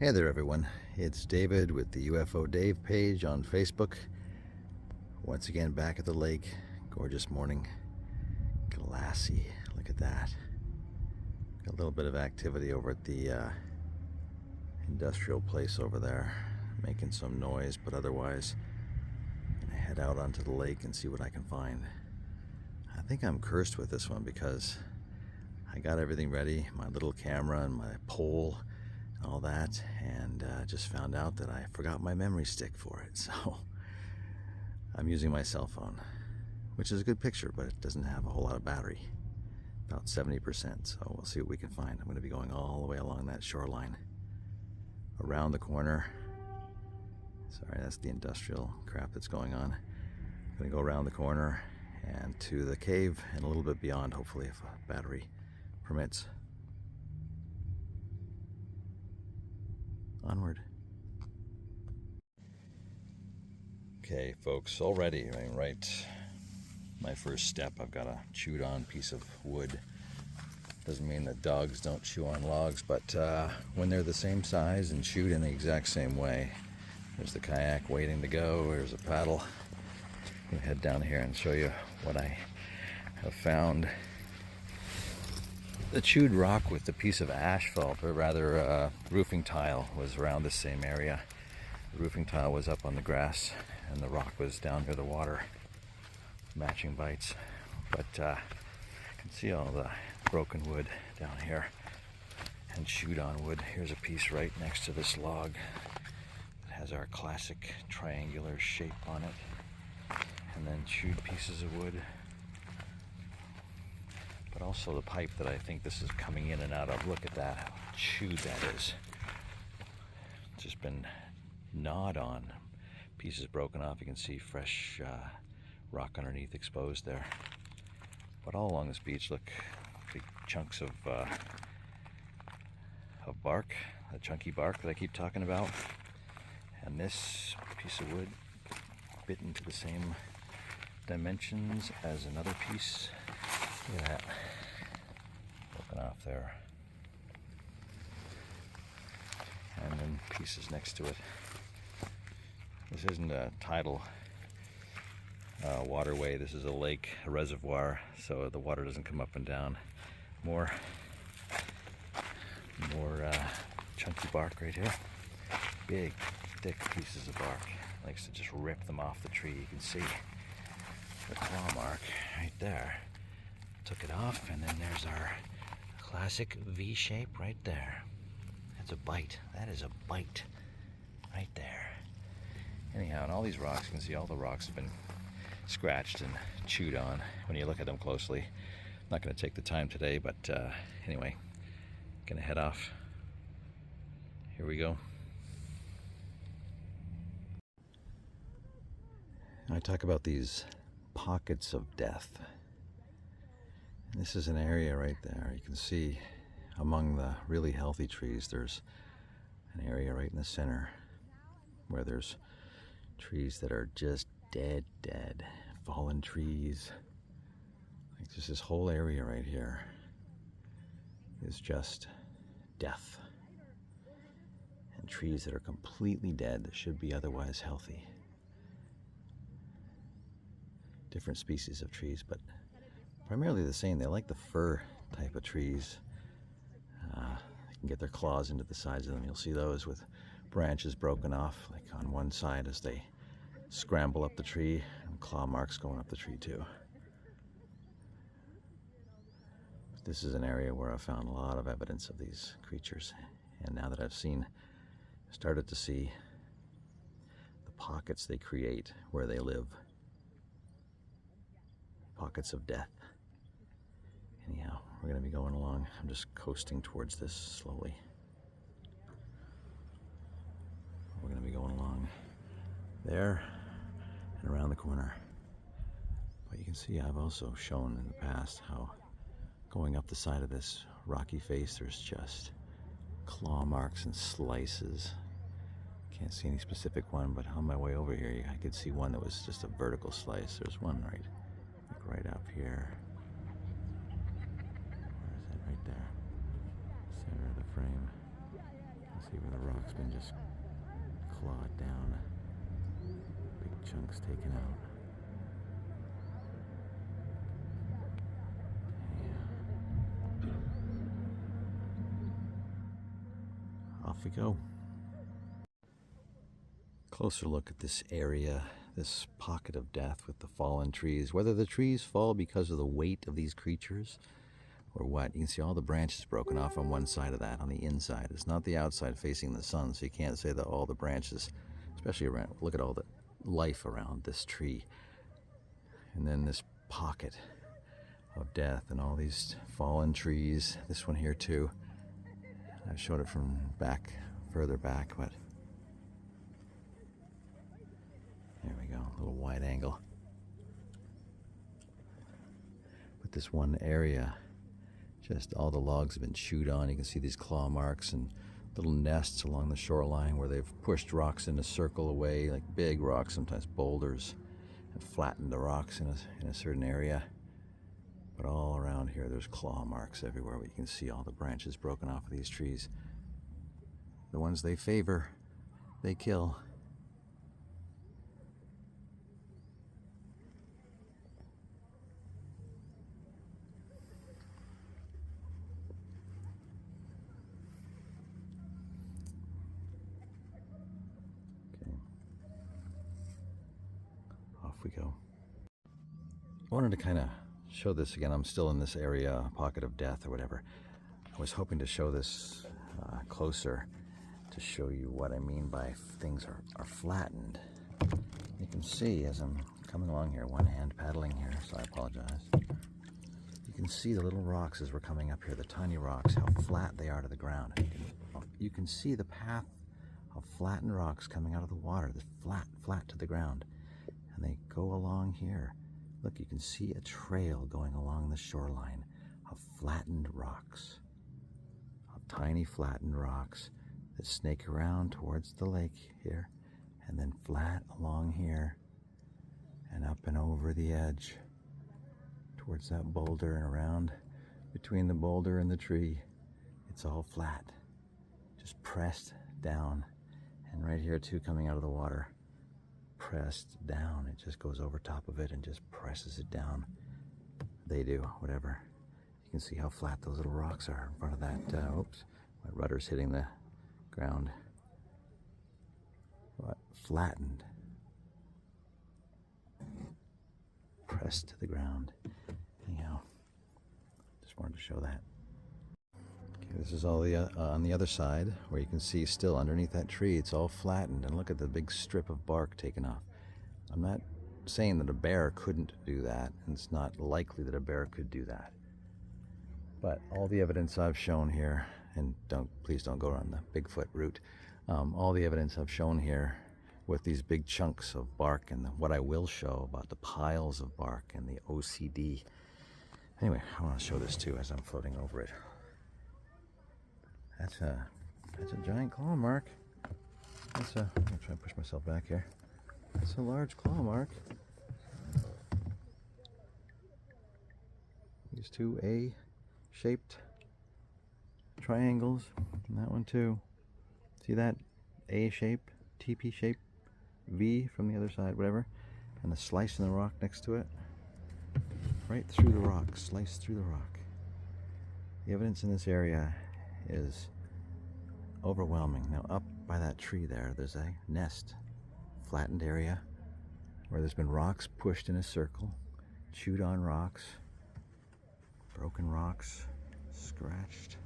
Hey there everyone, it's David with the UFO Dave page on Facebook. Once again back at the lake, gorgeous morning, glassy, look at that. Got a little bit of activity over at the industrial place over there, making some noise, but otherwise I'm gonna head out onto the lake and see what I can find. I think I'm cursed with this one because I got everything ready, my little camera and my pole, all that, and just found out that I forgot my memory stick for it. So I'm using my cell phone, which is a good picture, but it doesn't have a whole lot of battery, about 70%. So we'll see what we can find. I'm going to be going all the way along that shoreline, around the corner. Sorry, that's the industrial crap that's going on. I'm going to go around the corner and to the cave and a little bit beyond, hopefully, if a battery permits. Onward. Okay, folks, already, right, my first step, I've got a chewed on piece of wood. Doesn't mean that dogs don't chew on logs, but when they're the same size and chewed in the exact same way. There's the kayak waiting to go, there's a paddle. I'm gonna head down here and show you what I have found. The chewed rock with the piece of asphalt, or rather roofing tile, was around the same area. The roofing tile was up on the grass and the rock was down near the water. Matching bites. But you can see all the broken wood down here and chewed on wood. Here's a piece right next to this log that has our classic triangular shape on it. And then chewed pieces of wood. But also the pipe that I think this is coming in and out of. Look at that, how chewed that is. Just been gnawed on. Pieces broken off. You can see fresh rock underneath exposed there. But all along this beach, look, big chunks of bark, the chunky bark that I keep talking about. And this piece of wood bit into the same dimensions as another piece. Look at that, broken off there. And then pieces next to it. This isn't a tidal waterway, this is a lake, a reservoir, so the water doesn't come up and down. More chunky bark right here. Big, thick pieces of bark. Likes to just rip them off the tree. You can see the claw mark right there. Took it off, and then there's our classic V shape right there. That's a bite. That is a bite right there. Anyhow, and all these rocks, you can see all the rocks have been scratched and chewed on when you look at them closely. I'm not going to take the time today, but anyway, gonna head off. Here we go. I talk about these pockets of death. And this is an area right there. You can see among the really healthy trees, there's an area right in the center where there's trees that are just dead, fallen trees. Like just this whole area right here is just death. And trees that are completely dead that should be otherwise healthy. Different species of trees, but primarily the same. They like the fir type of trees. They can get their claws into the sides of them. You'll see those with branches broken off, like on one side as they scramble up the tree, and claw marks going up the tree too. This is an area where I've found a lot of evidence of these creatures, and now that I've started to see the pockets they create where they live. Pockets of death. Anyhow, we're going to be going along. I'm just coasting towards this slowly. We're going to be going along there and around the corner. But you can see I've also shown in the past how going up the side of this rocky face, there's just claw marks and slices. Can't see any specific one, but on my way over here, I could see one that was just a vertical slice. There's one right up here. Where is it? Right there. Center of the frame. See where the rock's been just clawed down. Big chunks taken out. Off we go. Closer look at this area, this pocket of death with the fallen trees. Whether the trees fall because of the weight of these creatures or what. You can see all the branches broken off on one side of that, on the inside. It's not the outside facing the sun, so you can't say that all the branches, especially around, look at all the life around this tree. And then this pocket of death and all these fallen trees. This one here too. I've showed it from back, further back, but there we go, a little wide angle. But this one area, just all the logs have been chewed on. You can see these claw marks and little nests along the shoreline where they've pushed rocks in a circle away, like big rocks, sometimes boulders, and flattened the rocks in a certain area. But all around here, there's claw marks everywhere. You can see all the branches broken off of these trees. The ones they favor, they kill. Okay. Off we go. I wanted to kind of show this again. I'm still in this area, pocket of death or whatever. I was hoping to show this closer to show you what I mean by things are flattened. You can see as I'm coming along here, one hand paddling here, so I apologize. You can see the little rocks as we're coming up here, the tiny rocks, how flat they are to the ground. You can see the path of flattened rocks coming out of the water, the flat to the ground. And they go along here. Look, you can see a trail going along the shoreline of flattened rocks, of tiny flattened rocks that snake around towards the lake here, and then flat along here and up and over the edge towards that boulder and around between the boulder and the tree. It's all flat, just pressed down. And right here too, coming out of the water, pressed down. It just goes over top of it and just presses it down. They do, whatever. You can see how flat those little rocks are in front of that. Oops, my rudder's hitting the ground. What? Flattened. Pressed to the ground. Anyhow, just wanted to show that. Okay, this is all the on the other side, where you can see still underneath that tree, it's all flattened, and look at the big strip of bark taken off. I'm not saying that a bear couldn't do that, and it's not likely that a bear could do that. But all the evidence I've shown here, and please don't go on the Bigfoot route, all the evidence I've shown here with these big chunks of bark, and what I will show about the piles of bark and the OCD. Anyway, I want to show this too as I'm floating over it. That's a giant claw mark. I'm gonna try and push myself back here. That's a large claw mark. These two A-shaped triangles, and that one too. See that A shape, TP shape, V from the other side, whatever, and the slice in the rock next to it, right through the rock, sliced through the rock. The evidence in this area is overwhelming. Now up by that tree there's a nest, flattened area where there's been rocks pushed in a circle, chewed on rocks, broken rocks, scratched,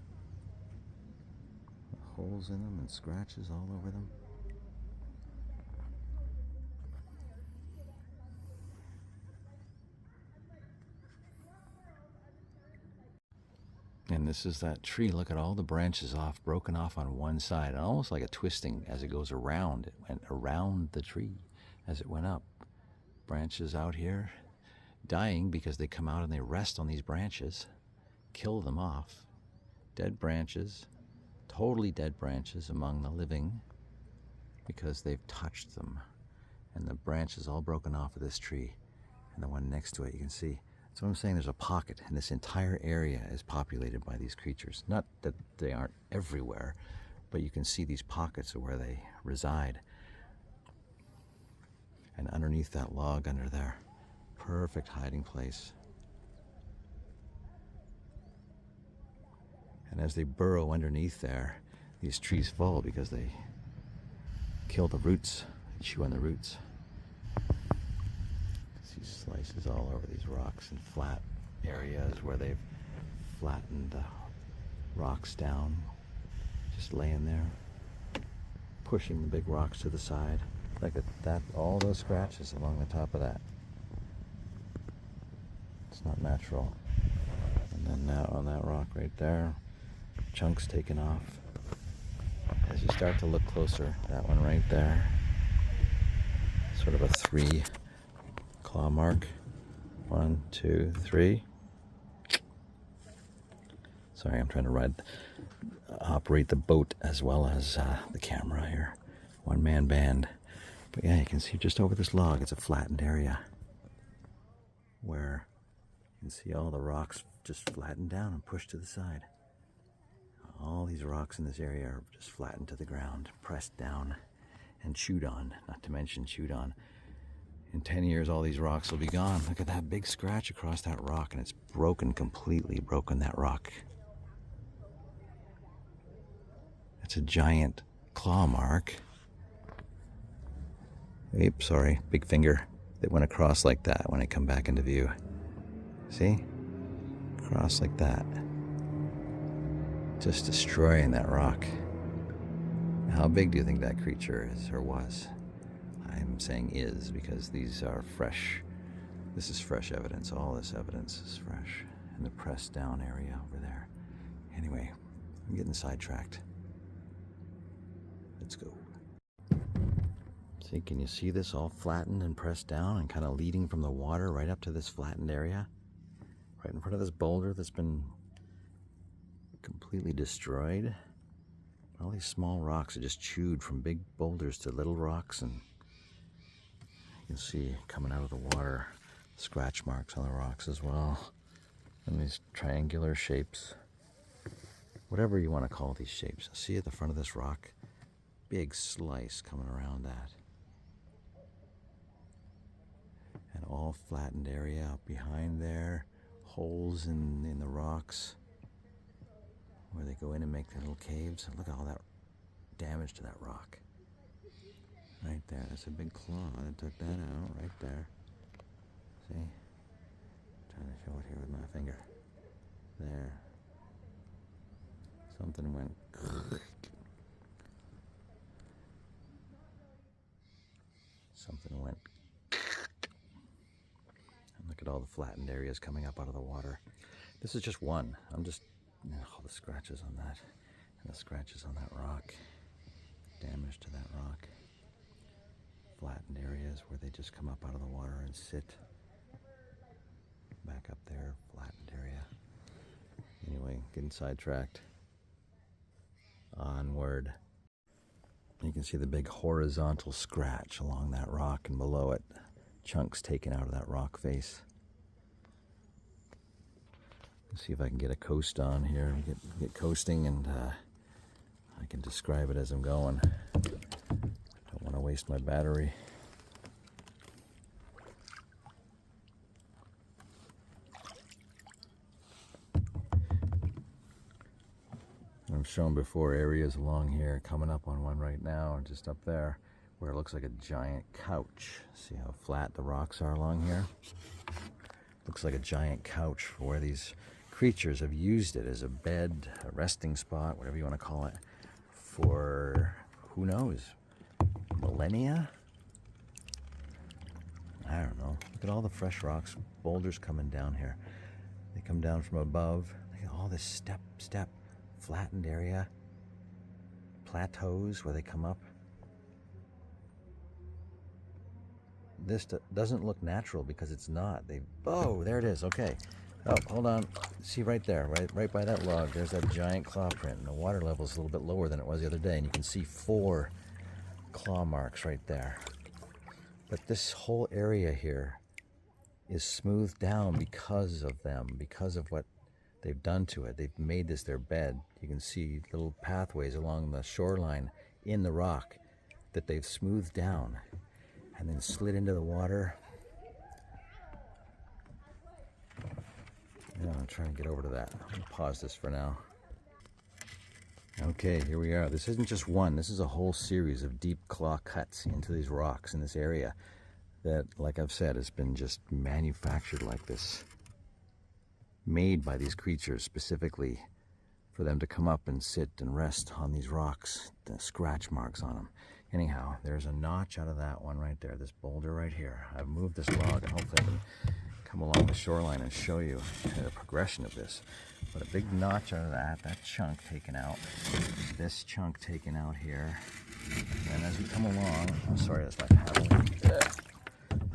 holes in them and scratches all over them. And this is that tree. Look at all the branches broken off on one side, almost like a twisting as it goes around. It went around the tree as it went up. Branches out here dying because they come out and they rest on these branches, kill them off. Dead branches, totally dead branches among the living because they've touched them. And the branches all broken off of this tree, and the one next to it, you can see. So I'm saying there's a pocket, and this entire area is populated by these creatures. Not that they aren't everywhere, but you can see these pockets of where they reside. And underneath that log under there, perfect hiding place. And as they burrow underneath there, these trees fall because they kill the roots, chew on the roots. See slices all over these rocks and flat areas where they've flattened the rocks down, just laying there, pushing the big rocks to the side. Look at that, all those scratches along the top of that. It's not natural. And then now on that rock right there, chunks taken off. As you start to look closer, that one right there, sort of a 3 claw mark. 1, 2, 3. Sorry, I'm trying to operate the boat as well as the camera here. One-man band. But yeah, you can see just over this log, it's a flattened area where you can see all the rocks just flattened down and pushed to the side. All these rocks in this area are just flattened to the ground, pressed down and chewed on, not to mention chewed on. In 10 years, all these rocks will be gone. Look at that big scratch across that rock, and it's broken, completely broken that rock. It's a giant claw mark. Oops, sorry, big finger that went across like that when I come back into view. See? Across like that. Just destroying that rock. How big do you think that creature is or was? I'm saying is because these are fresh. This is fresh evidence. All this evidence is fresh in the pressed down area over there. Anyway, I'm getting sidetracked. Let's go. See, can you see this all flattened and pressed down and kind of leading from the water right up to this flattened area? Right in front of this boulder that's been completely destroyed. All these small rocks are just chewed from big boulders to little rocks, and you can see coming out of the water scratch marks on the rocks as well. And these triangular shapes, whatever you want to call these shapes. See at the front of this rock, big slice coming around that. And all flattened area up behind there, holes in the rocks where they go in and make their little caves. Look at all that damage to that rock. Right there, that's a big claw that took that out right there. See? Trying to show it here with my finger. There. Something went. Something went. And look at all the flattened areas coming up out of the water. This is just one. All the scratches on that, and the scratches on that rock, damage to that rock, flattened areas where they just come up out of the water and sit, back up there, flattened area. Anyway, getting sidetracked. Onward. You can see the big horizontal scratch along that rock, and below it, chunks taken out of that rock face. See if I can get a coast on here, get coasting, and I can describe it as I'm going. Don't want to waste my battery. I've shown before areas along here, coming up on one right now, and just up there, where it looks like a giant couch. See how flat the rocks are along here? Looks like a giant couch for where these creatures have used it as a bed, a resting spot, whatever you want to call it, for who knows, millennia? I don't know. Look at all the fresh rocks, boulders coming down here. They come down from above. Look at all this step, flattened area, plateaus where they come up. This doesn't look natural because it's not. Oh, there it is. Okay. Oh, hold on. See right there, right by that log, there's that giant claw print. And the water level is a little bit lower than it was the other day, and you can see 4 claw marks right there. But this whole area here is smoothed down because of them, because of what they've done to it. They've made this their bed. You can see little pathways along the shoreline in the rock that they've smoothed down and then slid into the water. Yeah, I'm trying to get over to that. I'm gonna pause this for now. Okay, here we are. This isn't just one, this is a whole series of deep claw cuts into these rocks in this area that, like I've said, has been just manufactured like this, made by these creatures specifically for them to come up and sit and rest on these rocks, the scratch marks on them. Anyhow, there's a notch out of that one right there, this boulder right here. I've moved this log and hopefully I can come along the shoreline and show you the progression of this. But a big notch out of that chunk taken out, this chunk taken out here. And as we come along, I'm sorry, that's my paddle.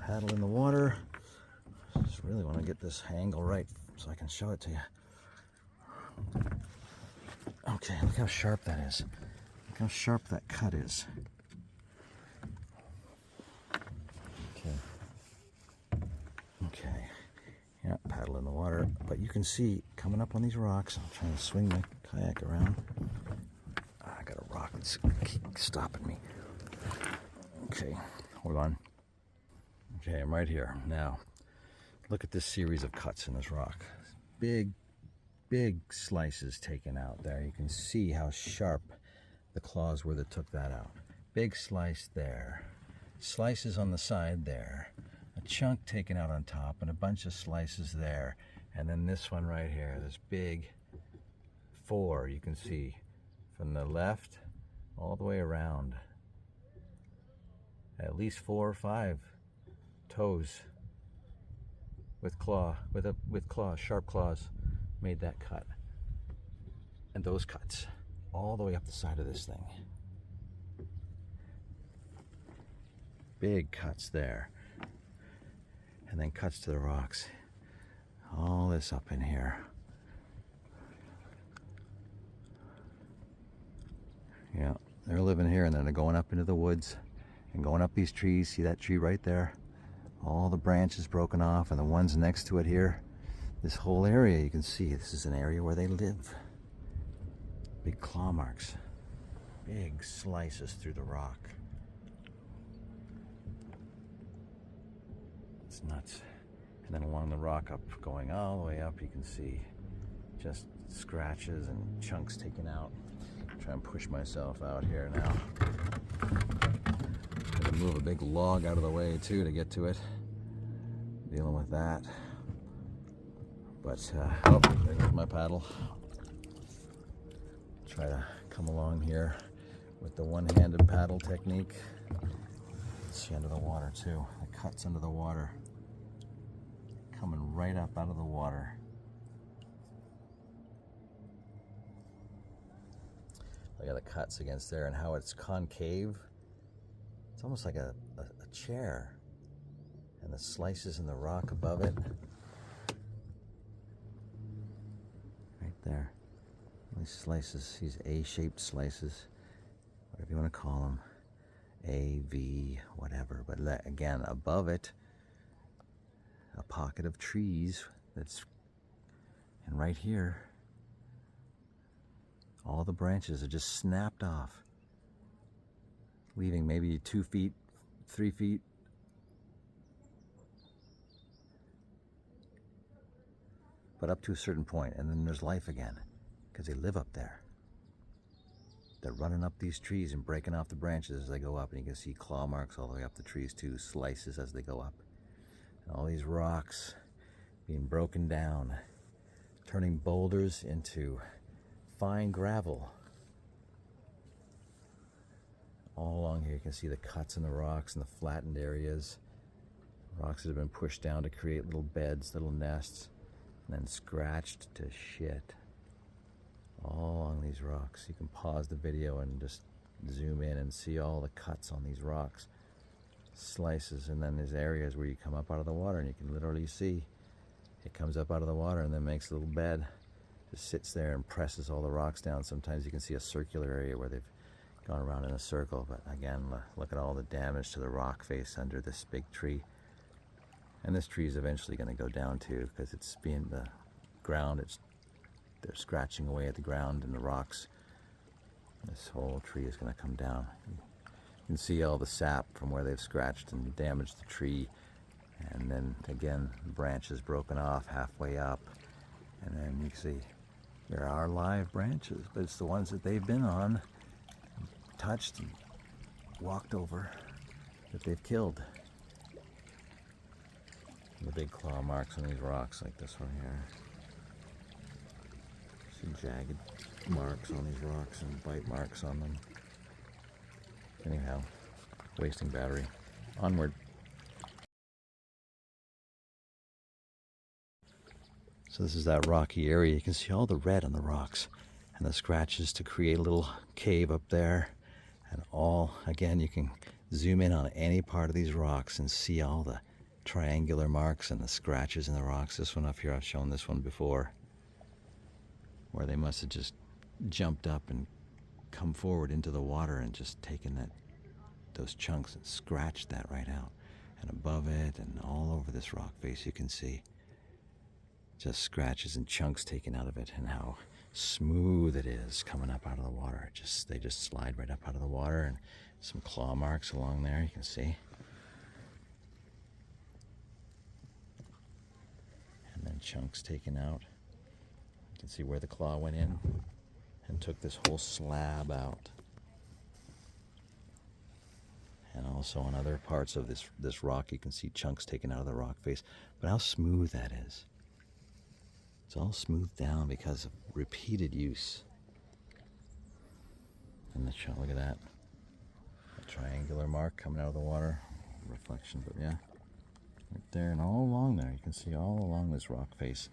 Paddle in the water. Just really want to get this angle right so I can show it to you. Okay, look how sharp that is. Look how sharp that cut is. Okay, yeah, paddle in the water, but you can see coming up on these rocks, I'm trying to swing my kayak around. I got a rock that's stopping me. Okay, hold on. Okay, I'm right here. Now, look at this series of cuts in this rock. Big slices taken out there. You can see how sharp the claws were that took that out. Big slice there. Slices on the side there. A chunk taken out on top and a bunch of slices there. And then this one right here, this big 4, you can see from the left all the way around. At least 4 or 5 toes with sharp claws made that cut. And those cuts all the way up the side of this thing. Big cuts there. And then cuts to the rocks. All this up in here. Yeah, they're living here and then they're going up into the woods and going up these trees. See that tree right there? All the branches broken off and the ones next to it here. This whole area you can see, this is an area where they live. Big claw marks. Big slices through the rock. It's nuts. And then along the rock up, going all the way up, you can see just scratches and chunks taken out. Try and push myself out here now. Gonna move a big log out of the way too to get to it. Dealing with that. But oh, there goes my paddle. Try to come along here with the one-handed paddle technique. See under the water too. The cuts under the water. Coming right up out of the water. Look at the cuts against there and how it's concave. It's almost like a chair. And the slices in the rock above it. Right there. These slices, these A-shaped slices, whatever you want to call them. A, V, whatever. But again, above it, a pocket of trees that's, and right here, all the branches are just snapped off, leaving maybe 2 feet, 3 feet. But up to a certain point, and then there's life again, because they live up there. They're running up these trees and breaking off the branches as they go up, and you can see claw marks all the way up the trees too, slices as they go up. And all these rocks being broken down, turning boulders into fine gravel. All along here you can see the cuts in the rocks and the flattened areas. Rocks that have been pushed down to create little beds, little nests, and then scratched to shit. All along these rocks. You can pause the video and just zoom in and see all the cuts on these rocks. Slices, and then there's areas where you come up out of the water and you can literally see it comes up out of the water and then makes a little bed. Just sits there and presses all the rocks down. Sometimes you can see a circular area where they've gone around in a circle, but again, look at all the damage to the rock face under this big tree. And this tree is eventually going to go down too, because it's being the ground, it's they're scratching away at the ground and the rocks. This whole tree is going to come down. You can see all the sap from where they've scratched and damaged the tree. And then again, branches broken off halfway up. And then you can see there are live branches, but it's the ones that they've been on, touched and walked over, that they've killed. The big claw marks on these rocks, like this one here. See jagged marks on these rocks and bite marks on them. Anyhow, wasting battery. Onward. So this is that rocky area. You can see all the red on the rocks and the scratches to create a little cave up there. And all, again, you can zoom in on any part of these rocks and see all the triangular marks and the scratches in the rocks. This one up here, I've shown this one before, where they must have just jumped up and come forward into the water and just taken those chunks and scratched that right out. And above it and all over this rock face, you can see just scratches and chunks taken out of it, and how smooth it is coming up out of the water. They just slide right up out of the water, and some claw marks along there, you can see. And then chunks taken out. You can see where the claw went in and took this whole slab out. And also on other parts of this rock, you can see chunks taken out of the rock face. But how smooth that is. It's all smoothed down because of repeated use. And look at that. A triangular mark coming out of the water. Reflection, but yeah. Right there and all along there. You can see all along this rock face.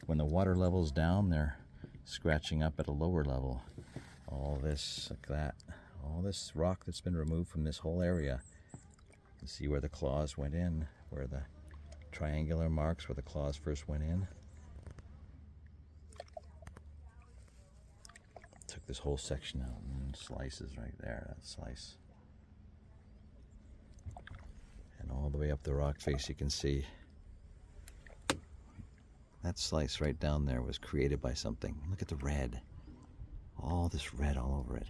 When the water level's down, they're scratching up at a lower level. All this, like that. All this rock that's been removed from this whole area. You can see where the claws went in. Where the triangular marks where the claws first went in. Took this whole section out and slices right there, that slice. And all the way up the rock face you can see that slice right down there was created by something. Look at the red. All this red all over it.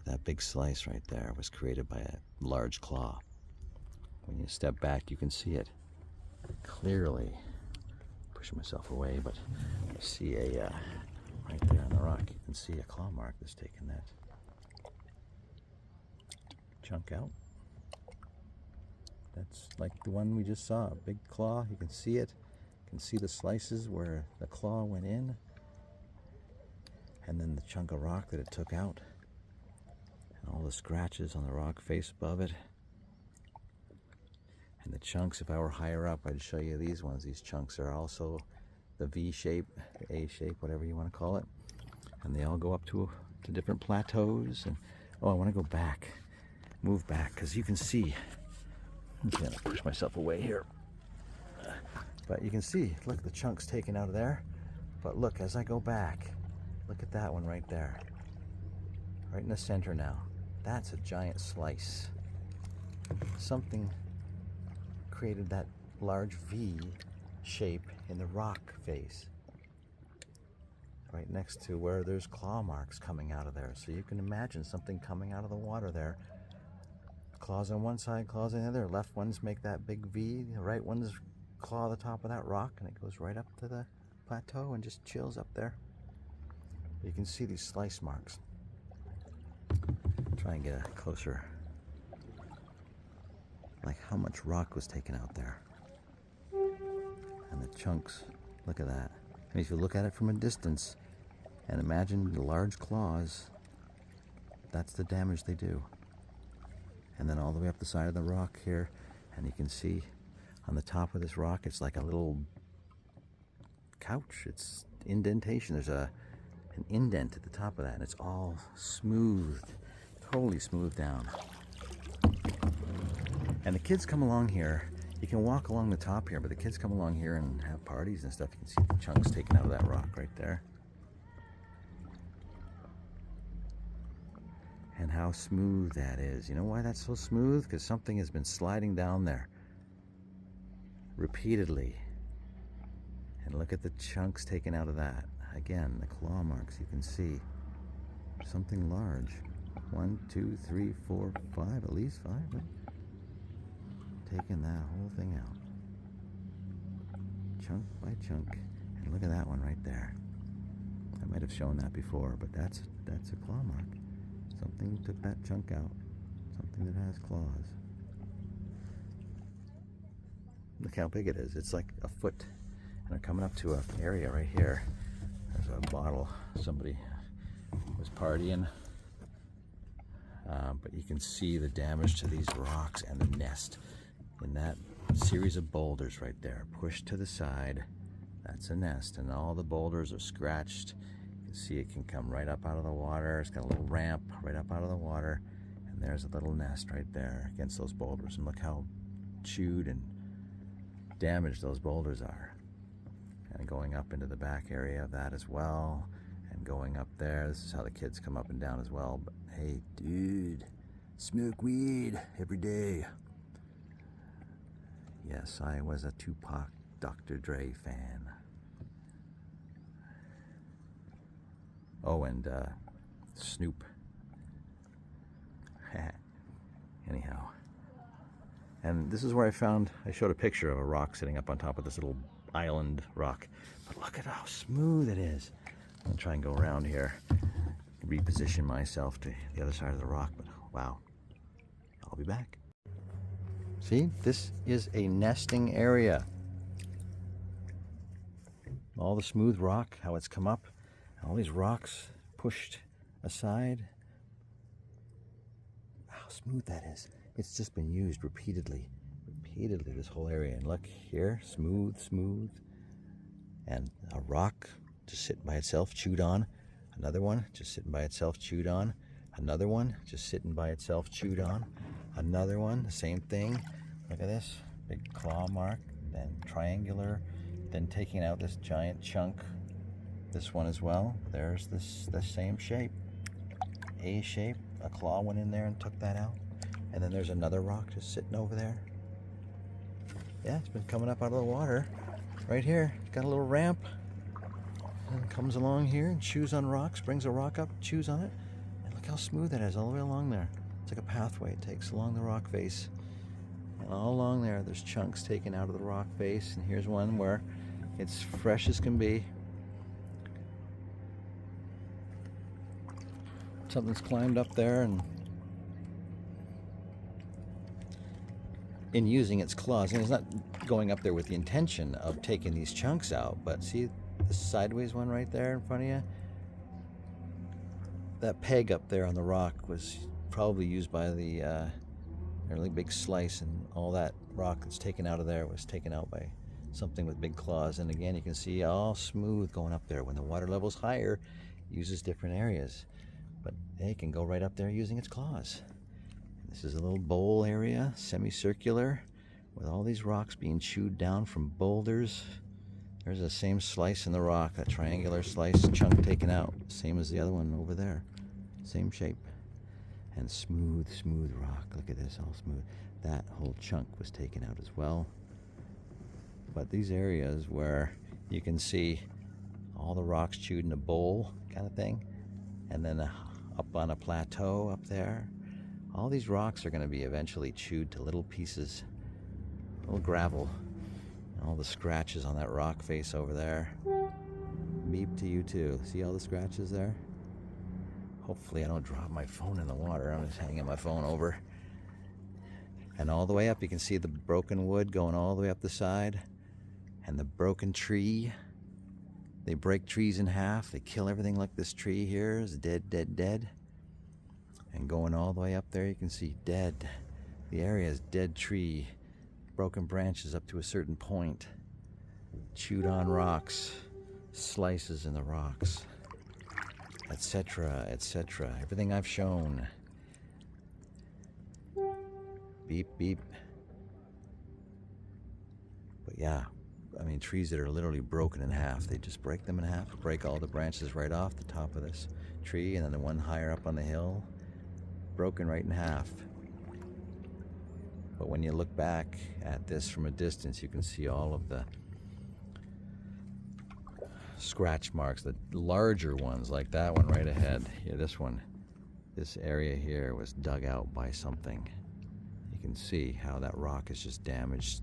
That big slice right there was created by a large claw. When you step back you can see it clearly. Pushing myself away, but I see a right there on the rock, you can see a claw mark that's taken that chunk out. That's like the one we just saw, a big claw. You can see it. You can see the slices where the claw went in, and then the chunk of rock that it took out, and all the scratches on the rock face above it. And the chunks, if I were higher up, I'd show you these ones. These chunks are also the V shape, the A shape, whatever you want to call it. And they all go up to different plateaus. And oh, I want to go back, move back, because you can see, I'm going to push myself away here. But you can see, look at the chunks taken out of there. But look, as I go back, look at that one right there. Right in the center now. That's a giant slice. Something created that large V shape in the rock face. Right next to where there's claw marks coming out of there. So you can imagine something coming out of the water there. Claws on one side, claws on the other. Left ones make that big V. The right ones claw the top of that rock, and it goes right up to the plateau and just chills up there. You can see these slice marks. Try and get a closer. Like how much rock was taken out there. And the chunks, look at that. I mean, if you look at it from a distance and imagine the large claws, that's the damage they do. And then all the way up the side of the rock here, and you can see on the top of this rock, it's like a little couch. It's indentation. There's an indent at the top of that, and it's all smoothed, totally smoothed down. And the kids come along here. You can walk along the top here, but the kids come along here and have parties and stuff. You can see the chunks taken out of that rock right there. And how smooth that is. You know why that's so smooth? Because something has been sliding down there repeatedly. And look at the chunks taken out of that. again, the claw marks you can see. Something large. 1, 2, 3, 4, 5, at least 5. Taking that whole thing out. Chunk by chunk. And look at that one right there. I might have shown that before, but that's a claw mark. Something took that chunk out. Something that has claws. Look how big it is. It's like a foot. And they're coming up to an area right here. There's a bottle. Somebody was partying. But you can see the damage to these rocks and the nest in that series of boulders right there. Pushed to the side. That's a nest. And all the boulders are scratched. You can see it can come right up out of the water. It's got a little ramp right up out of the water. And there's a little nest right there against those boulders. And look how chewed and damaged those boulders are. And going up into the back area of that as well. And going up there. This is how the kids come up and down as well. But hey, dude, smoke weed every day. Yes, I was a Tupac Dr. Dre fan. Oh, and Snoop. Anyhow. And this is where I showed a picture of a rock sitting up on top of this little island rock. But look at how smooth it is. I'm going to try and go around here, reposition myself to the other side of the rock, but wow. I'll be back. See, this is a nesting area. All the smooth rock, how it's come up, all these rocks pushed aside. How smooth that is. It's just been used repeatedly, this whole area. And look here, smooth. And a rock just sitting by itself, chewed on. Another one just sitting by itself, chewed on. Another one just sitting by itself, chewed on. Another one, the same thing. Look at this, big claw mark, then triangular, then taking out this giant chunk. This one as well. There's the same shape, A shape. A claw went in there and took that out. And then there's another rock just sitting over there. Yeah, it's been coming up out of the water. Right here, it's got a little ramp. And comes along here and chews on rocks, brings a rock up, chews on it. And look how smooth that is all the way along there. It's like a pathway it takes along the rock face. And all along there, there's chunks taken out of the rock face. And here's one where it's fresh as can be. Something's climbed up there and in using its claws, and it's not going up there with the intention of taking these chunks out, but see the sideways one right there in front of you? That peg up there on the rock was probably used by the really big slice, and all that rock that's taken out of there was taken out by something with big claws. And again, you can see all smooth going up there. When the water level's higher, it uses different areas, but it can go right up there using its claws. This is a little bowl area, semicircular, with all these rocks being chewed down from boulders. There's the same slice in the rock, that triangular slice, chunk taken out, same as the other one over there, same shape. And smooth rock. Look at this, all smooth. That whole chunk was taken out as well. But these areas where you can see all the rocks chewed in a bowl kind of thing, and then up on a plateau up there, all these rocks are going to be eventually chewed to little pieces, little gravel. And all the scratches on that rock face over there. Beep to you too. See all the scratches there? Hopefully I don't drop my phone in the water. I'm just hanging my phone over. And all the way up you can see the broken wood going all the way up the side. And the broken tree. They break trees in half. They kill everything like this tree here is dead. And going all the way up there you can see dead. The area is dead tree. Broken branches up to a certain point. Chewed on rocks. Slices in the rocks. Etc. Everything I've shown. Beep. But yeah, I mean, trees that are literally broken in half. They just break them in half, break all the branches right off the top of this tree, and then the one higher up on the hill, broken right in half. But when you look back at this from a distance, you can see all of the scratch marks, the larger ones, like that one right ahead. Yeah, this one, this area here was dug out by something. You can see how that rock is just damaged.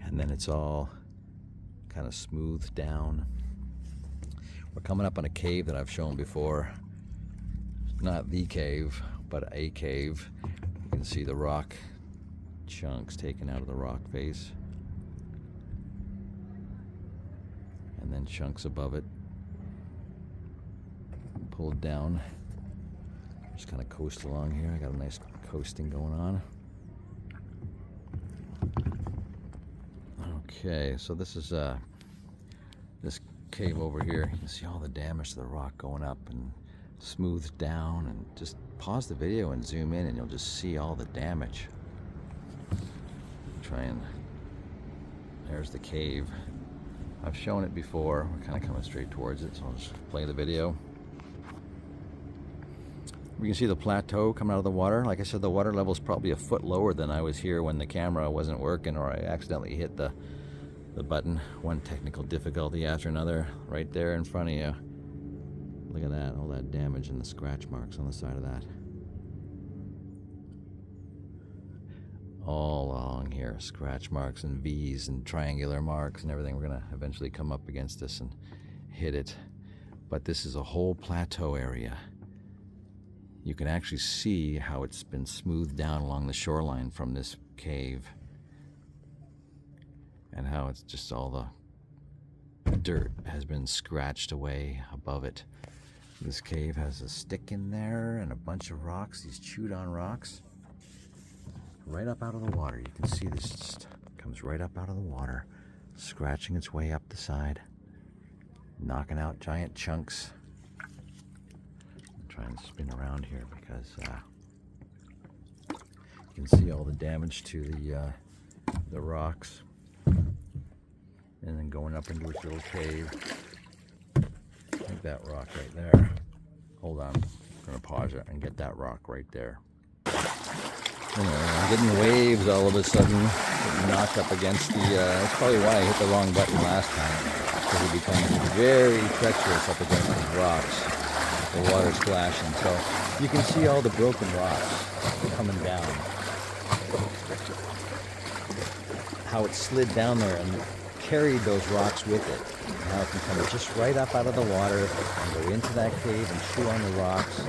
And then it's all kind of smoothed down. We're coming up on a cave that I've shown before. Not the cave, but a cave. You can see the rock chunks taken out of the rock face. And then chunks above it pulled down. Just kind of coast along here. I got a nice coasting going on. Okay, so this is this cave over here. You can see all the damage to the rock going up and smoothed down. And just pause the video and zoom in and you'll just see all the damage. Try and, there's the cave. I've shown it before. We're kind of coming straight towards it, so I'll just play the video. We can see the plateau coming out of the water. Like I said, the water level is probably a foot lower than I was here when the camera wasn't working, or I accidentally hit the button. One technical difficulty after another right there in front of you. Look at that, all that damage and the scratch marks on the side of that. All along here, scratch marks and V's and triangular marks and everything. We're going to eventually come up against this and hit it. But this is a whole plateau area. You can actually see how it's been smoothed down along the shoreline from this cave. And how it's just all the dirt has been scratched away above it. This cave has a stick in there and a bunch of rocks, these chewed on rocks. Right up out of the water. You can see this just comes right up out of the water, scratching its way up the side, knocking out giant chunks. I'm trying to spin around here because you can see all the damage to the rocks. And then going up into its little cave. Like that rock right there. Hold on, I'm gonna pause it and get that rock right there. Anyway, I'm getting waves all of a sudden, getting knocked up against the, that's probably why I hit the wrong button last time, because it becomes very treacherous up against these rocks. The water's splashing, so you can see all the broken rocks coming down. How it slid down there and carried those rocks with it. And how it can come just right up out of the water and go into that cave and chew on the rocks.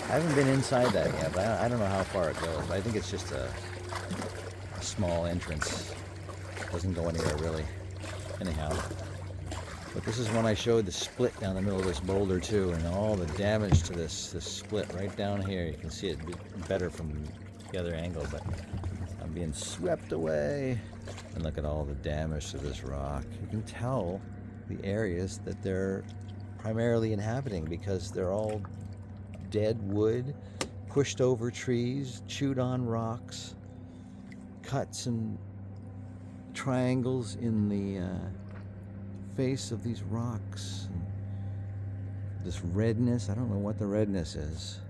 I haven't been inside that yet, but I don't know how far it goes. I think it's just a small entrance. It doesn't go anywhere really. Anyhow. But this is when I showed the split down the middle of this boulder too, and all the damage to this split right down here. You can see it better from the other angle, but I'm being swept away. And look at all the damage to this rock. You can tell the areas that they're primarily inhabiting because they're all dead wood, pushed over trees, chewed on rocks, cuts and triangles in the face of these rocks. This redness, I don't know what the redness is.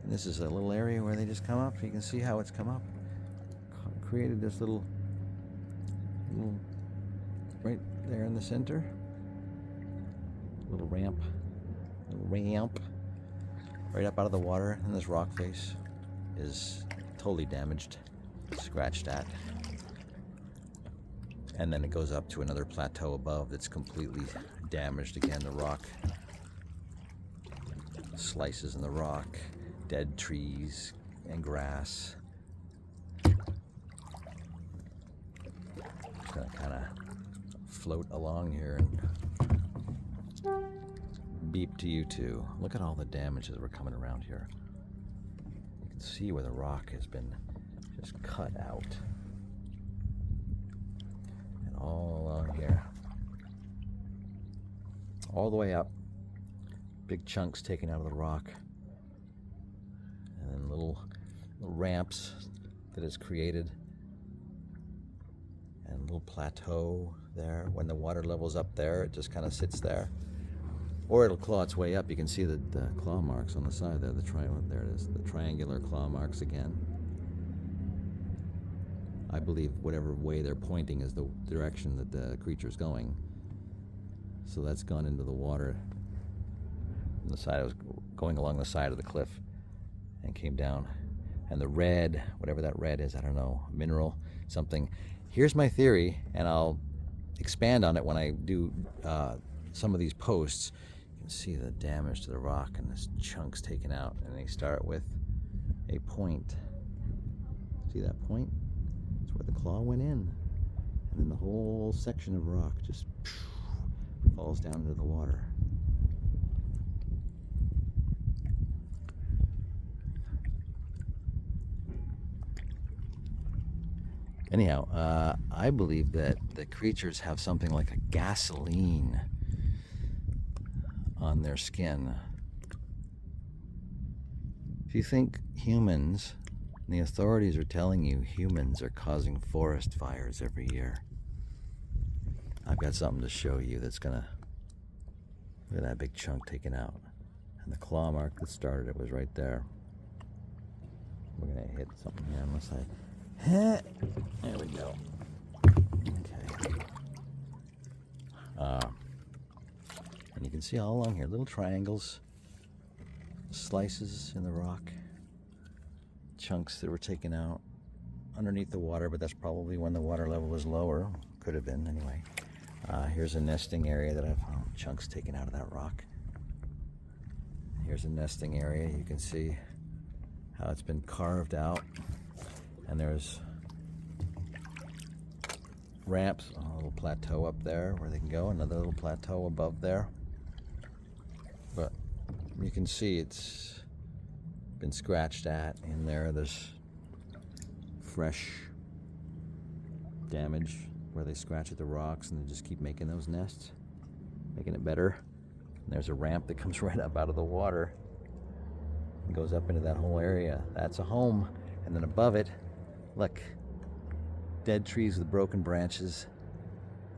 And this is a little area where they just come up. You can see how it's come up. Created this little right there in the center. Little ramp. Right up out of the water, and this rock face is totally damaged, scratched at. And then it goes up to another plateau above that's completely damaged again. The rock slices in the rock, dead trees and grass. Just gonna kind of float along here and beep to you too. Look at all the damage as we're coming around here. You can see where the rock has been just cut out. And all along here. All the way up. Big chunks taken out of the rock. And then little ramps that it's created. And a little plateau there. When the water level's up there, it just kind of sits there. Or it'll claw its way up. You can see the claw marks on the side there. There it is. The triangular claw marks again. I believe whatever way they're pointing is the direction that the creature's going. So that's gone into the water. On the side, it was going along the side of the cliff and came down. And the red, whatever that red is, I don't know, mineral, something. Here's my theory, and I'll expand on it when I do some of these posts. You can see the damage to the rock and this chunks taken out. And they start with a point. See that point? That's where the claw went in. And then the whole section of rock just falls down into the water. Anyhow, I believe that the creatures have something like a gasoline on their skin. If you think humans, the authorities are telling you humans are causing forest fires every year, I've got something to show you that's gonna, look at that big chunk taken out. And the claw mark that started it was right there. We're gonna hit something here unless I, there we go. Okay. And you can see all along here, little triangles, slices in the rock, chunks that were taken out underneath the water, but that's probably when the water level was lower. Could have been, anyway. Here's a nesting area that I've found chunks taken out of that rock. Here's a nesting area. You can see how it's been carved out. And there's ramps, a little plateau up there where they can go, another little plateau above there. But you can see it's been scratched at in there. There's fresh damage where they scratch at the rocks and they just keep making those nests, making it better. And there's a ramp that comes right up out of the water and goes up into that whole area. That's a home. And then above it, look, dead trees with broken branches,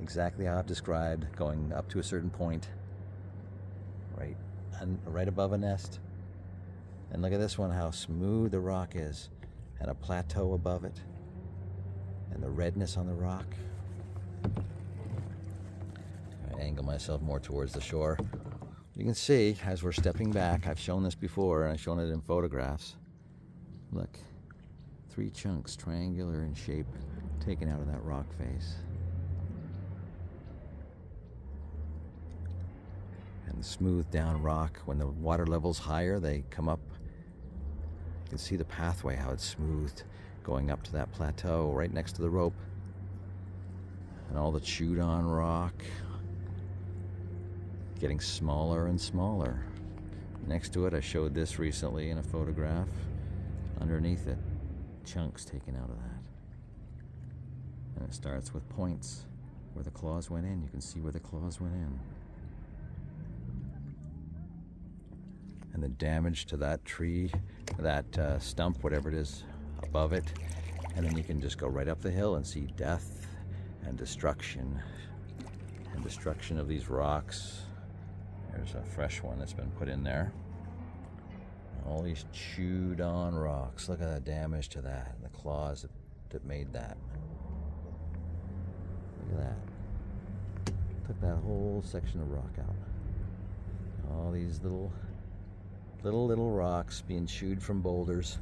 exactly how I've described, going up to a certain point, right above a nest. And look at this one, how smooth the rock is, and a plateau above it, and the redness on the rock. I angle myself more towards the shore. You can see, as we're stepping back, I've shown this before, and I've shown it in photographs. Look. 3 chunks, triangular in shape, taken out of that rock face. And the smooth down rock, when the water level's higher, they come up. You can see the pathway, how it's smoothed, going up to that plateau right next to the rope. And all the chewed on rock getting smaller and smaller. Next to it, I showed this recently in a photograph. Underneath it, chunks taken out of that. And it starts with points where the claws went in. You can see where the claws went in. And the damage to that tree, that stump, whatever it is, above it. And then you can just go right up the hill and see death and destruction. And destruction of these rocks. There's a fresh one that's been put in there. All these chewed on rocks. Look at the damage to that. The claws that made that. Look at that. Took that whole section of rock out. All these little rocks being chewed from boulders.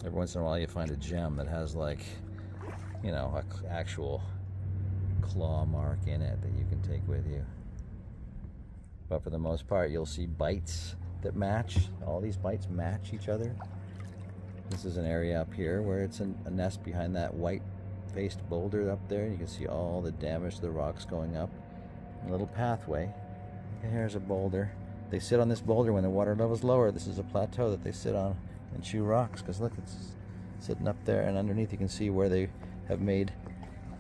Every once in a while you find a gem that has, like, you know, an actual claw mark in it that you can take with you. But for the most part, you'll see bites that match. All these bites match each other. This is an area up here where it's a nest behind that white-faced boulder up there. You can see all the damage to the rocks going up. A little pathway. And here's a boulder. They sit on this boulder when the water level's lower. This is a plateau that they sit on and chew rocks. Because look, it's sitting up there, and underneath you can see where they have made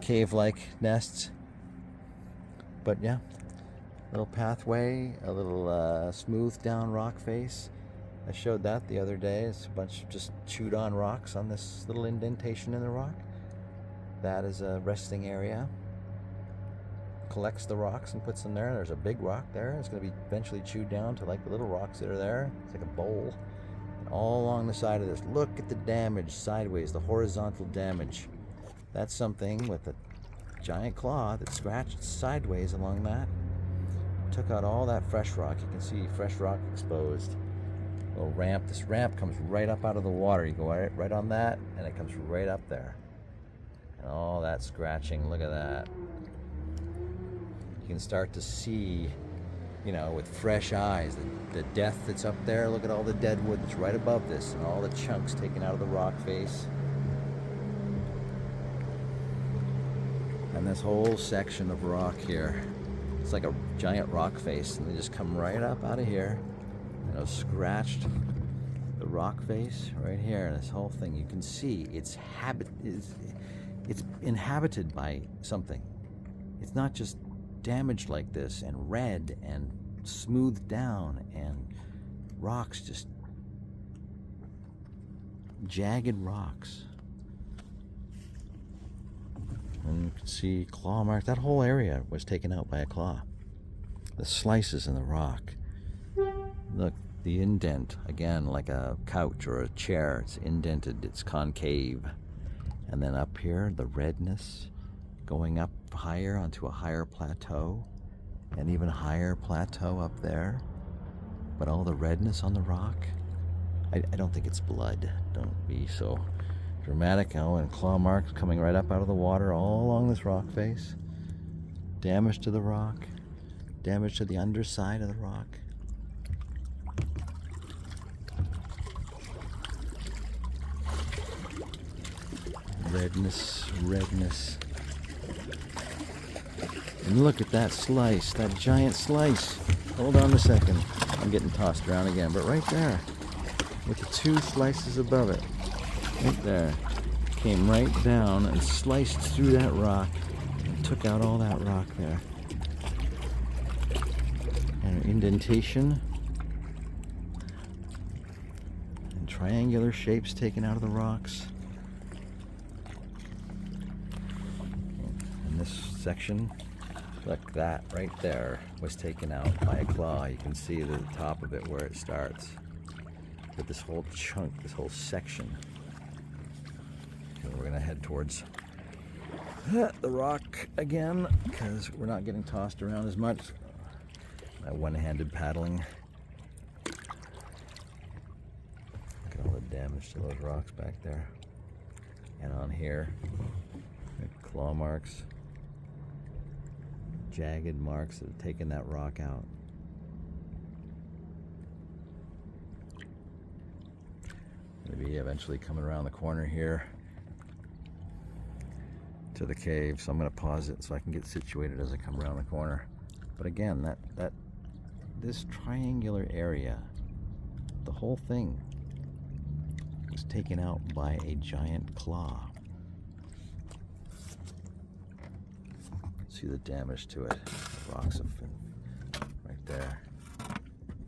cave-like nests. But yeah. Little pathway, a little smooth down rock face. I showed that the other day. It's a bunch of just chewed on rocks on this little indentation in the rock. That is a resting area. Collects the rocks and puts them there. There's a big rock there. It's going to be eventually chewed down to like the little rocks that are there. It's like a bowl. And all along the side of this, look at the damage sideways, the horizontal damage. That's something with a giant claw that scratched sideways along that. Took out all that fresh rock. You can see fresh rock exposed. Little ramp. This ramp comes right up out of the water. You go right on that, and it comes right up there. And all that scratching, look at that. You can start to see, you know, with fresh eyes, the death that's up there. Look at all the dead wood that's right above this, and all the chunks taken out of the rock face. And this whole section of rock here, it's like a giant rock face, and they just come right up out of here, and I've scratched the rock face right here. And this whole thing, you can see it's inhabited by something. It's not just damaged like this and red and smoothed down and rocks, just jagged rocks. And you can see claw marks. That whole area was taken out by a claw. The slices in the rock. Look, the indent, again, like a couch or a chair. It's indented, it's concave. And then up here, the redness going up higher onto a higher plateau. An even higher plateau up there. But all the redness on the rock. I don't think it's blood. Don't be so dramatic. Oh, and claw marks coming right up out of the water all along this rock face. Damage to the rock. Damage to the underside of the rock. Redness, redness. And look at that slice, that giant slice. Hold on a second. I'm getting tossed around again, but right there, with the two slices above it, right there, came right down and sliced through that rock and took out all that rock there. And an indentation and triangular shapes taken out of the rocks. And this section, look, that right there was taken out by a claw. You can see the top of it where it starts. But this whole chunk, this whole section. We're gonna head towards the rock again because we're not getting tossed around as much. My one-handed paddling. Look at all the damage to those rocks back there. And on here, claw marks, jagged marks that have taken that rock out. Maybe eventually coming around the corner here to the cave, so I'm going to pause it so I can get situated as I come around the corner. But again, this triangular area, the whole thing was taken out by a giant claw. See the damage to it. The rocks have been right there.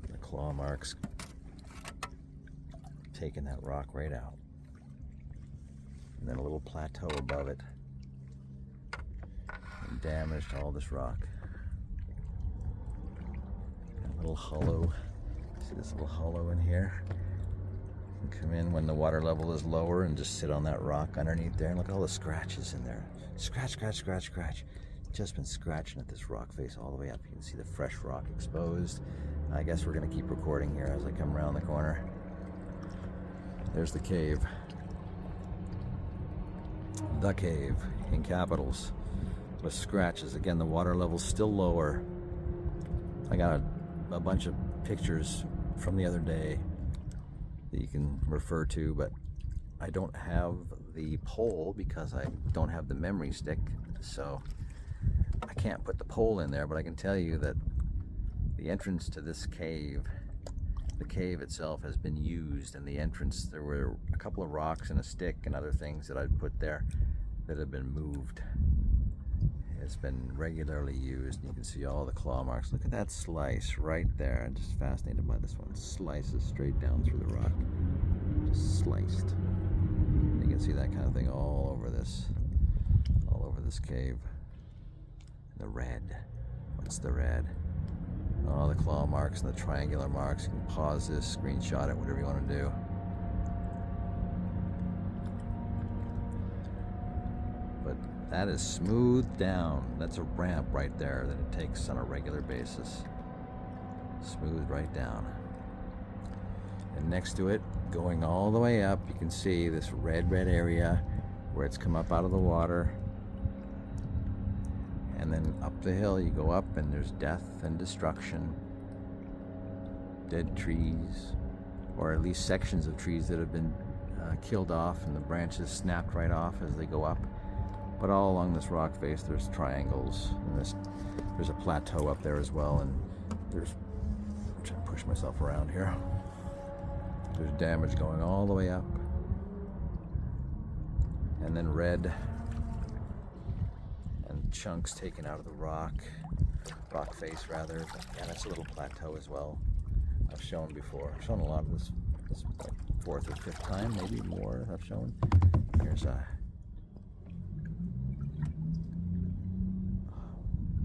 The claw marks taking that rock right out. And then a little plateau above it. And damaged all this rock. A little hollow. See this little hollow in here? You can come in when the water level is lower and just sit on that rock underneath there. And look at all the scratches in there. Scratch, scratch, scratch, scratch. Just been scratching at this rock face all the way up. You can see the fresh rock exposed. I guess we're going to keep recording here as I come around the corner. There's the cave. The cave in capitals with scratches. Again, the water level's still lower. I got a bunch of pictures from the other day that you can refer to, but I don't have the pole because I don't have the memory stick, so I can't put the pole in there. But I can tell you that the entrance to this cave, the cave itself has been used, and the entrance, there were a couple of rocks and a stick and other things that I'd put there that have been moved. It's been regularly used. You can see all the claw marks. Look at that slice right there. I'm just fascinated by this one. Slices straight down through the rock. Just sliced. You can see that kind of thing all over this cave. The red. What's the red? Oh, the claw marks and the triangular marks. You can pause this, screenshot it, whatever you want to do. But That is smoothed down. That's a ramp right there that it takes on a regular basis. Smooth right down. And next to it, going all the way up, you can see this red area where it's come up out of the water. And then up the hill you go up and there's death and destruction. Dead trees, or at least sections of trees that have been killed off and the branches snapped right off as they go up. But all along this rock face there's triangles, and there's a plateau up there as well, and I'm trying to push myself around here. There's damage going all the way up. And then red and chunks taken out of the rock face rather. But yeah, that's a little plateau as well. I've shown before. I've shown a lot of this like fourth or fifth time, maybe more I've shown. Here's a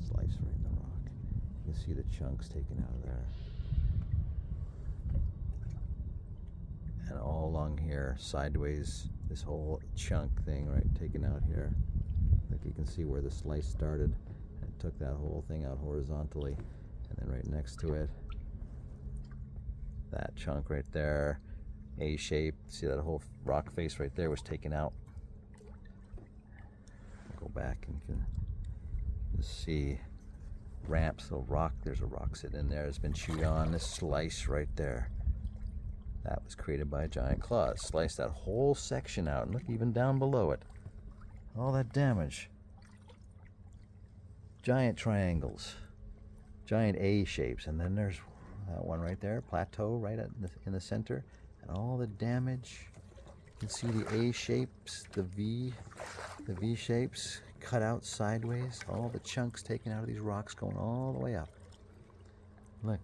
slice right in the rock. You can see the chunks taken out of there. And all along here, sideways, this whole chunk thing, right, taken out here. Like you can see where the slice started, and it took that whole thing out horizontally. And then right next to it, that chunk right there, A shape. See that whole rock face right there was taken out. I'll go back and you can just see ramps, little rock. There's a rock sitting in there. It's been chewed on. This slice right there, that was created by a giant claw. It sliced that whole section out, and look, even down below it, all that damage. Giant triangles, giant A shapes, and then there's that one right there, plateau right in the center, and all the damage. You can see the A shapes, the V shapes cut out sideways, all the chunks taken out of these rocks going all the way up. Look,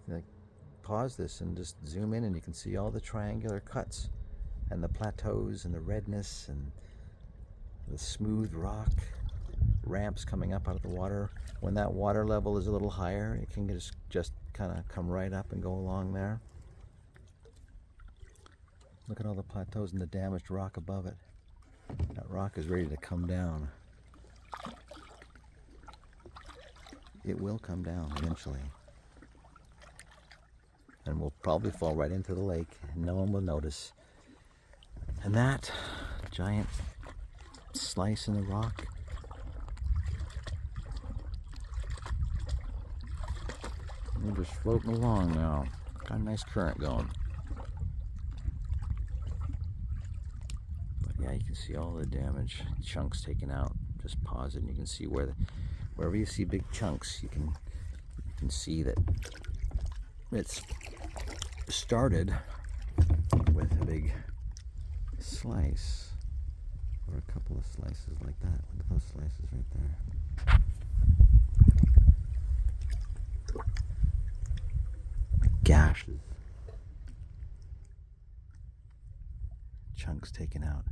pause this and just zoom in and you can see all the triangular cuts and the plateaus and the redness and the smooth rock ramps coming up out of the water. When that water level is a little higher, it can just kind of come right up and go along there. Look at all the plateaus and the damaged rock above it. That rock is ready to come down. It will come down eventually. And will probably fall right into the lake and no one will notice. And that giant slice in the rock, we're just floating along now. Got a nice current going. But yeah, you can see all the damage, chunks taken out. Just pause it and you can see wherever you see big chunks, you can see that it's started with a big slice, or a couple of slices like that. Look at those slices right there. Gashes. Chunks taken out.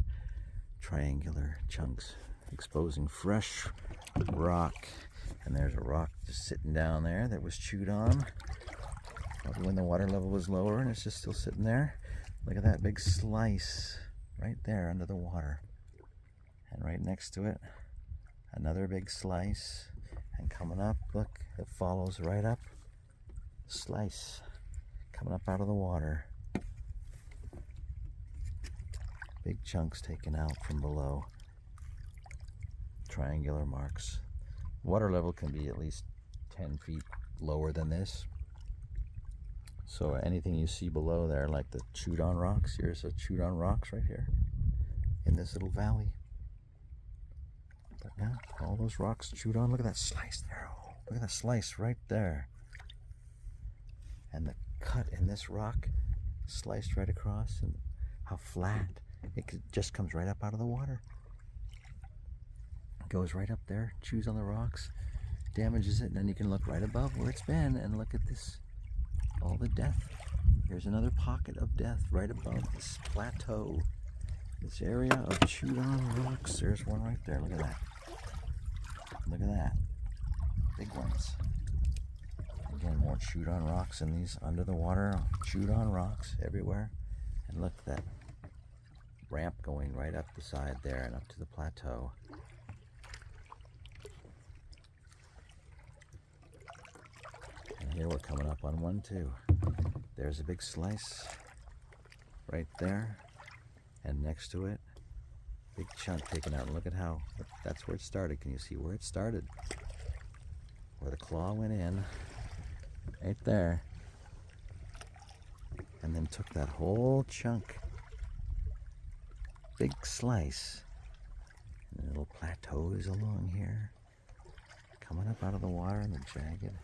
Triangular chunks exposing fresh rock. And there's a rock just sitting down there that was chewed on probably when the water level was lower, and it's just still sitting there. Look at that big slice right there under the water. And right next to it, another big slice. And coming up, look, it follows right up. Slice coming up out of the water. Big chunks taken out from below. Triangular marks. Water level can be at least 10 feet lower than this. So anything you see below there, like the chewed on rocks, here's a chewed on rocks right here in this little valley. But now, all those rocks chewed on. Look at that slice there. Oh, look at that slice right there. And the cut in this rock sliced right across, and how flat. It just comes right up out of the water. Goes right up there, chews on the rocks, damages it, and then you can look right above where it's been and look at this, all the death. Here's another pocket of death right above this plateau, this area of chewed on rocks. There's one right there. Look at that. Look at that. Big ones. Again, more chewed on rocks in these under the water. Chewed on rocks everywhere. And look at that ramp going right up the side there and up to the plateau. here we're coming up on one too. There's a big slice right there, and next to it, big chunk taken out. And look at how, that's where it started. Can you see where it started? Where the claw went in, right there, and then took that whole chunk, big slice, and little plateaus along here, coming up out of the water, and the jagged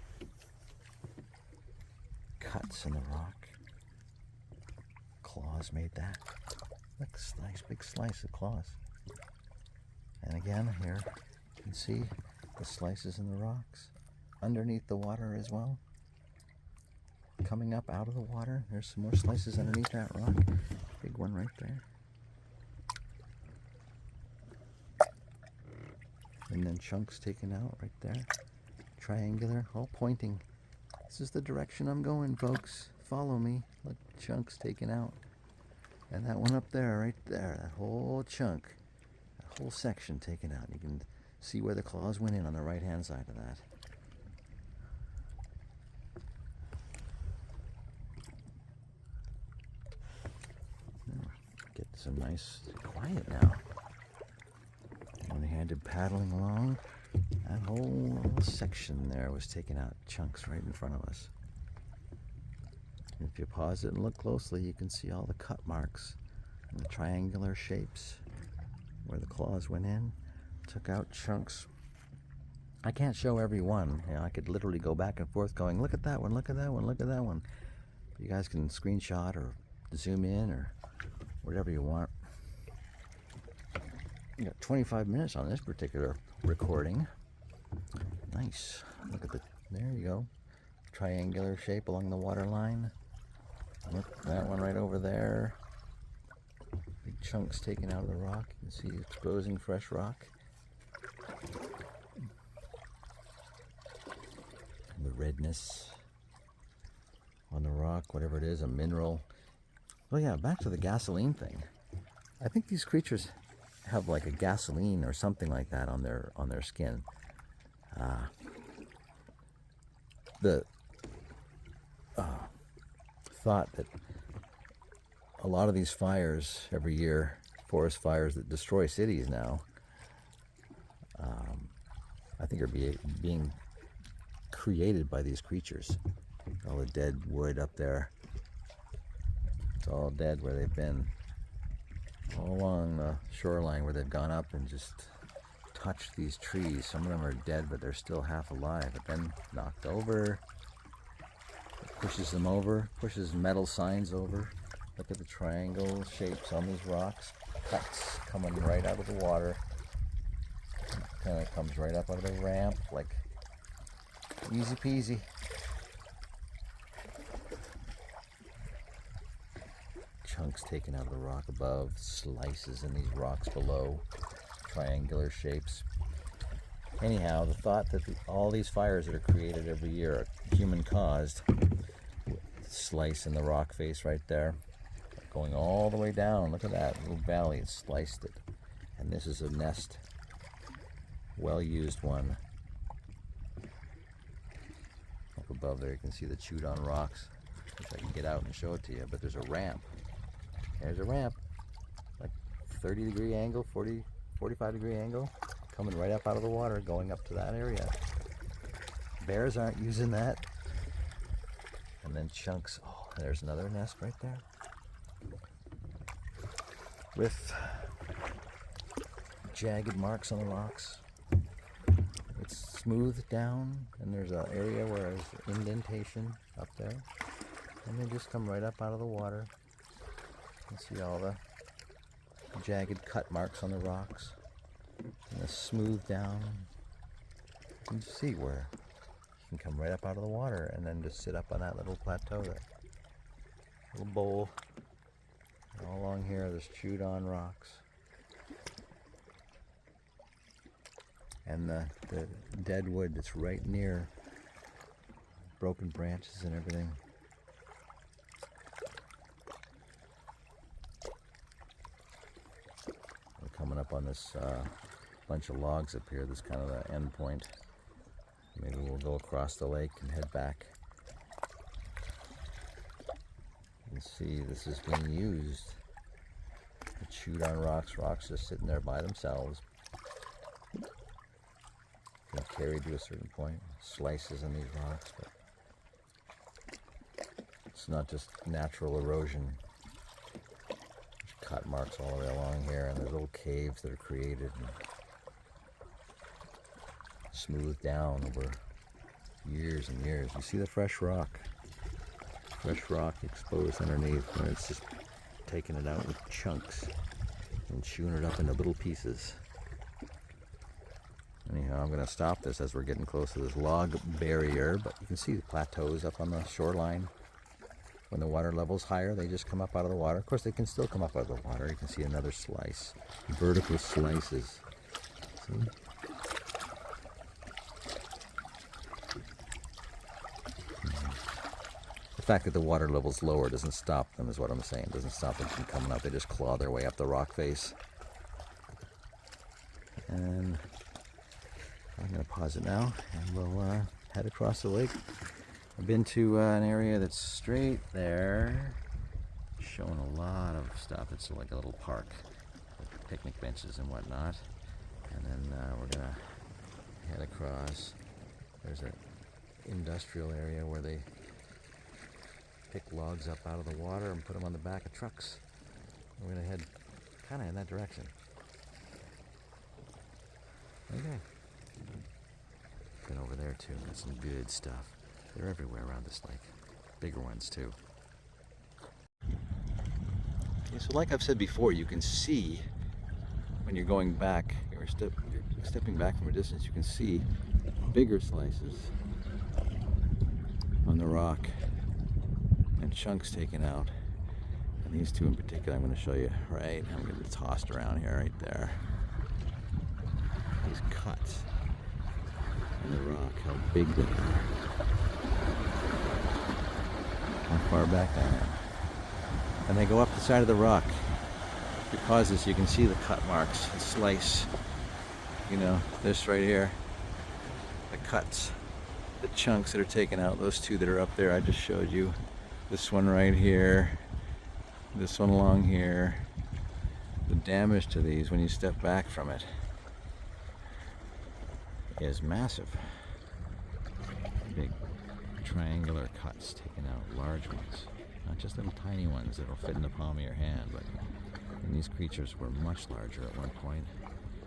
cuts in the rock. Claws made that. Look, slice, big slice of claws. And again, here you can see the slices in the rocks underneath the water as well. Coming up out of the water, there's some more slices underneath that rock. Big one right there. And then chunks taken out right there. Triangular, all pointing. This is the direction I'm going, folks. Follow me. Look, chunks taken out. And that one up there, right there, that whole chunk, that whole section taken out. You can see where the claws went in on the right-hand side of that. Get some nice quiet now. One-handed paddling along. That whole section there was taking out chunks right in front of us. And if you pause it and look closely, you can see all the cut marks and the triangular shapes where the claws went in. Took out chunks. I can't show every one. You know, I could literally go back and forth going, look at that one, look at that one, look at that one. You guys can screenshot or zoom in or whatever you want. You got 25 minutes on this particular recording. Nice. Look at there you go. Triangular shape along the water line. Look, that one right over there. Big chunks taken out of the rock. You can see exposing fresh rock. And the redness on the rock, whatever it is, a mineral. Oh yeah, back to the gasoline thing. I think these creatures have like a gasoline or something like that on their skin. The thought that a lot of these fires every year, forest fires that destroy cities now, I think are being created by these creatures. All the dead wood up there, it's all dead where they've been. All along the shoreline where they've gone up and just touched these trees. Some of them are dead, but they're still half alive, but then knocked over. It pushes them over, pushes metal signs over. Look at the triangle shapes on these rocks. Cuts coming right out of the water. Kind of comes right up out of the ramp, like easy peasy. Chunks taken out of the rock above, slices in these rocks below, triangular shapes. Anyhow, the thought that all these fires that are created every year are human caused. Slice in the rock face right there, going all the way down. Look at that little valley, it sliced it. And this is a nest, well used one. Up above there you can see the chewed on rocks. Wish I could get out and show it to you, but there's a ramp. There's a ramp, like 30-degree angle, 40, 45-degree angle, coming right up out of the water, going up to that area. Bears aren't using that. And then chunks, oh, there's another nest right there. With jagged marks on the rocks. It's smoothed down, and there's an area where there's indentation up there. And they just come right up out of the water. You can see all the jagged cut marks on the rocks. And the smooth down. You can see where you can come right up out of the water and then just sit up on that little plateau there. Little bowl. And all along here there's chewed on rocks. And the dead wood that's right near broken branches and everything. Coming up on this bunch of logs up here. This is kind of the end point. Maybe we'll go across the lake and head back See, this is being used. It chewed on rocks. Rocks just sitting there by themselves. Been carried to a certain point. Slices in these rocks, but it's not just natural erosion. There's cut marks all the way along here, and there's little caves that are created and smoothed down over years and years. You see the fresh rock exposed underneath, and it's just taking it out in chunks and chewing it up into little pieces. Anyhow, I'm going to stop this as we're getting close to this log barrier, but you can see the plateaus up on the shoreline. When the water level's higher, they just come up out of the water. Of course, they can still come up out of the water. You can see another slice, vertical slices. See? The fact that the water level's lower doesn't stop them, is what I'm saying. It doesn't stop them from coming up. They just claw their way up the rock face. And I'm going to pause it now, and we'll head across the lake. I've been to an area that's straight there, showing a lot of stuff. It's like a little park with picnic benches and whatnot. And then we're going to head across. There's an industrial area where they pick logs up out of the water and put them on the back of trucks. We're going to head kind of in that direction. Okay. Been over there too. Got some good stuff. They're everywhere around this lake. Bigger ones too. Okay, so like I've said before, you can see when you're going back, you're stepping back from a distance, you can see bigger slices on the rock and chunks taken out. And these two in particular I'm going to show you, right? I'm going to toss it around here, right there. These cuts in the rock, how big they are. How far back I am. And they go up the side of the rock. If you pause this, you can see the cut marks, the slice. You know, this right here. The cuts, the chunks that are taken out. Those two that are up there I just showed you. This one right here. This one along here. The damage to these when you step back from it is massive. Big triangular cuts taken out, large ones, not just little tiny ones that'll fit in the palm of your hand, but and these creatures were much larger at one point,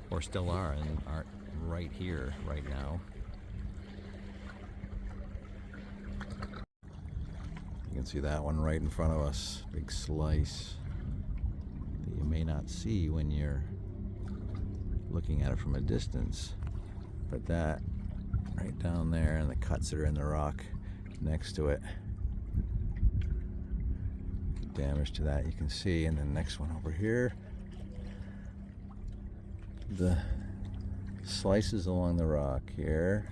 or still are, and aren't right here right now. You can see that one right in front of us, big slice that you may not see when you're looking at it from a distance. But that right down there, and the cuts that are in the rock next to it, damage to that you can see. And then the next one over here, the slices along the rock here,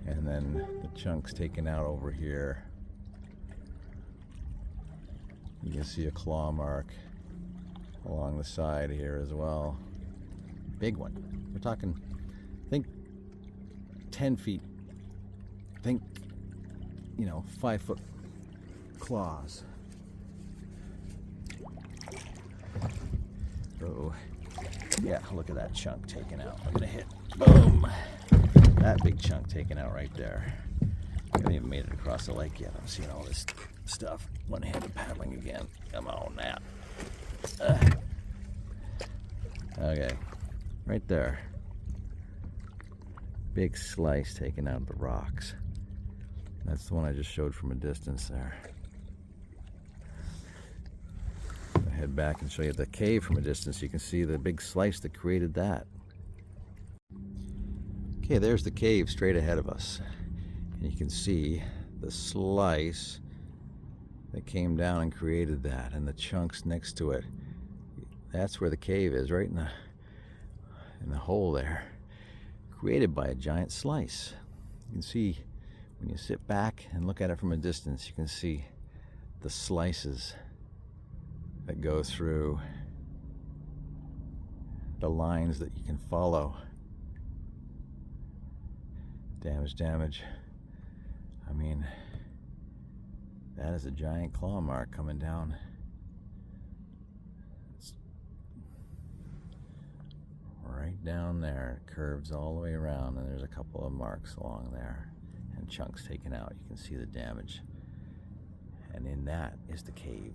and then the chunks taken out over here. You can see a claw mark along the side here as well. Big one. We're talking, think 10 feet. Think, 5-foot claws. Oh, yeah, look at that chunk taken out. I'm gonna hit, boom. That big chunk taken out right there. I haven't even made it across the lake yet. I'm seeing all this stuff. One-handed paddling again. Come on now. Okay, right there. Big slice taken out of the rocks. That's the one I just showed from a distance there. I'll head back and show you the cave from a distance. You can see the big slice that created that. Okay, there's the cave straight ahead of us. And you can see the slice that came down and created that, and the chunks next to it. That's where the cave is, right in the hole there. Created by a giant slice. You can see when you sit back and look at it from a distance, you can see the slices that go through, the lines that you can follow. Damage. I mean, That is a giant claw mark coming down. It's right down there. It curves all the way around, and there's a couple of marks along there and chunks taken out. You can see the damage. And in that is the cave.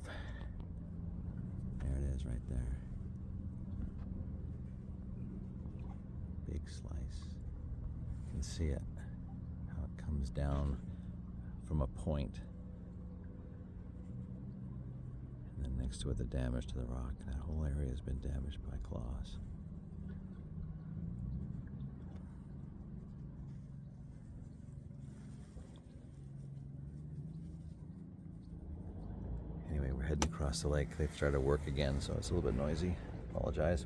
There it is right there. Big slice. You can see it, how it comes down from a point. And then next to it, the damage to the rock. That whole area has been damaged by claws. Anyway, we're heading across the lake. They've started work again, so it's a little bit noisy. Apologize.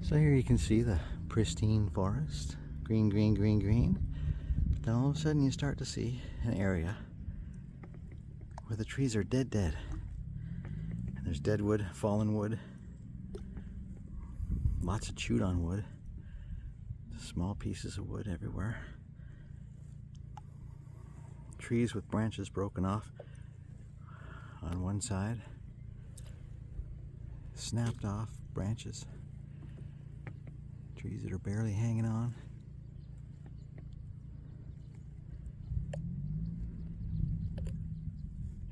So here you can see the pristine forest. Green, green, green, green. But then all of a sudden you start to see an area where the trees are dead. And there's dead wood, fallen wood, lots of chewed on wood, small pieces of wood everywhere. Trees with branches broken off on one side, snapped off branches, trees that are barely hanging on.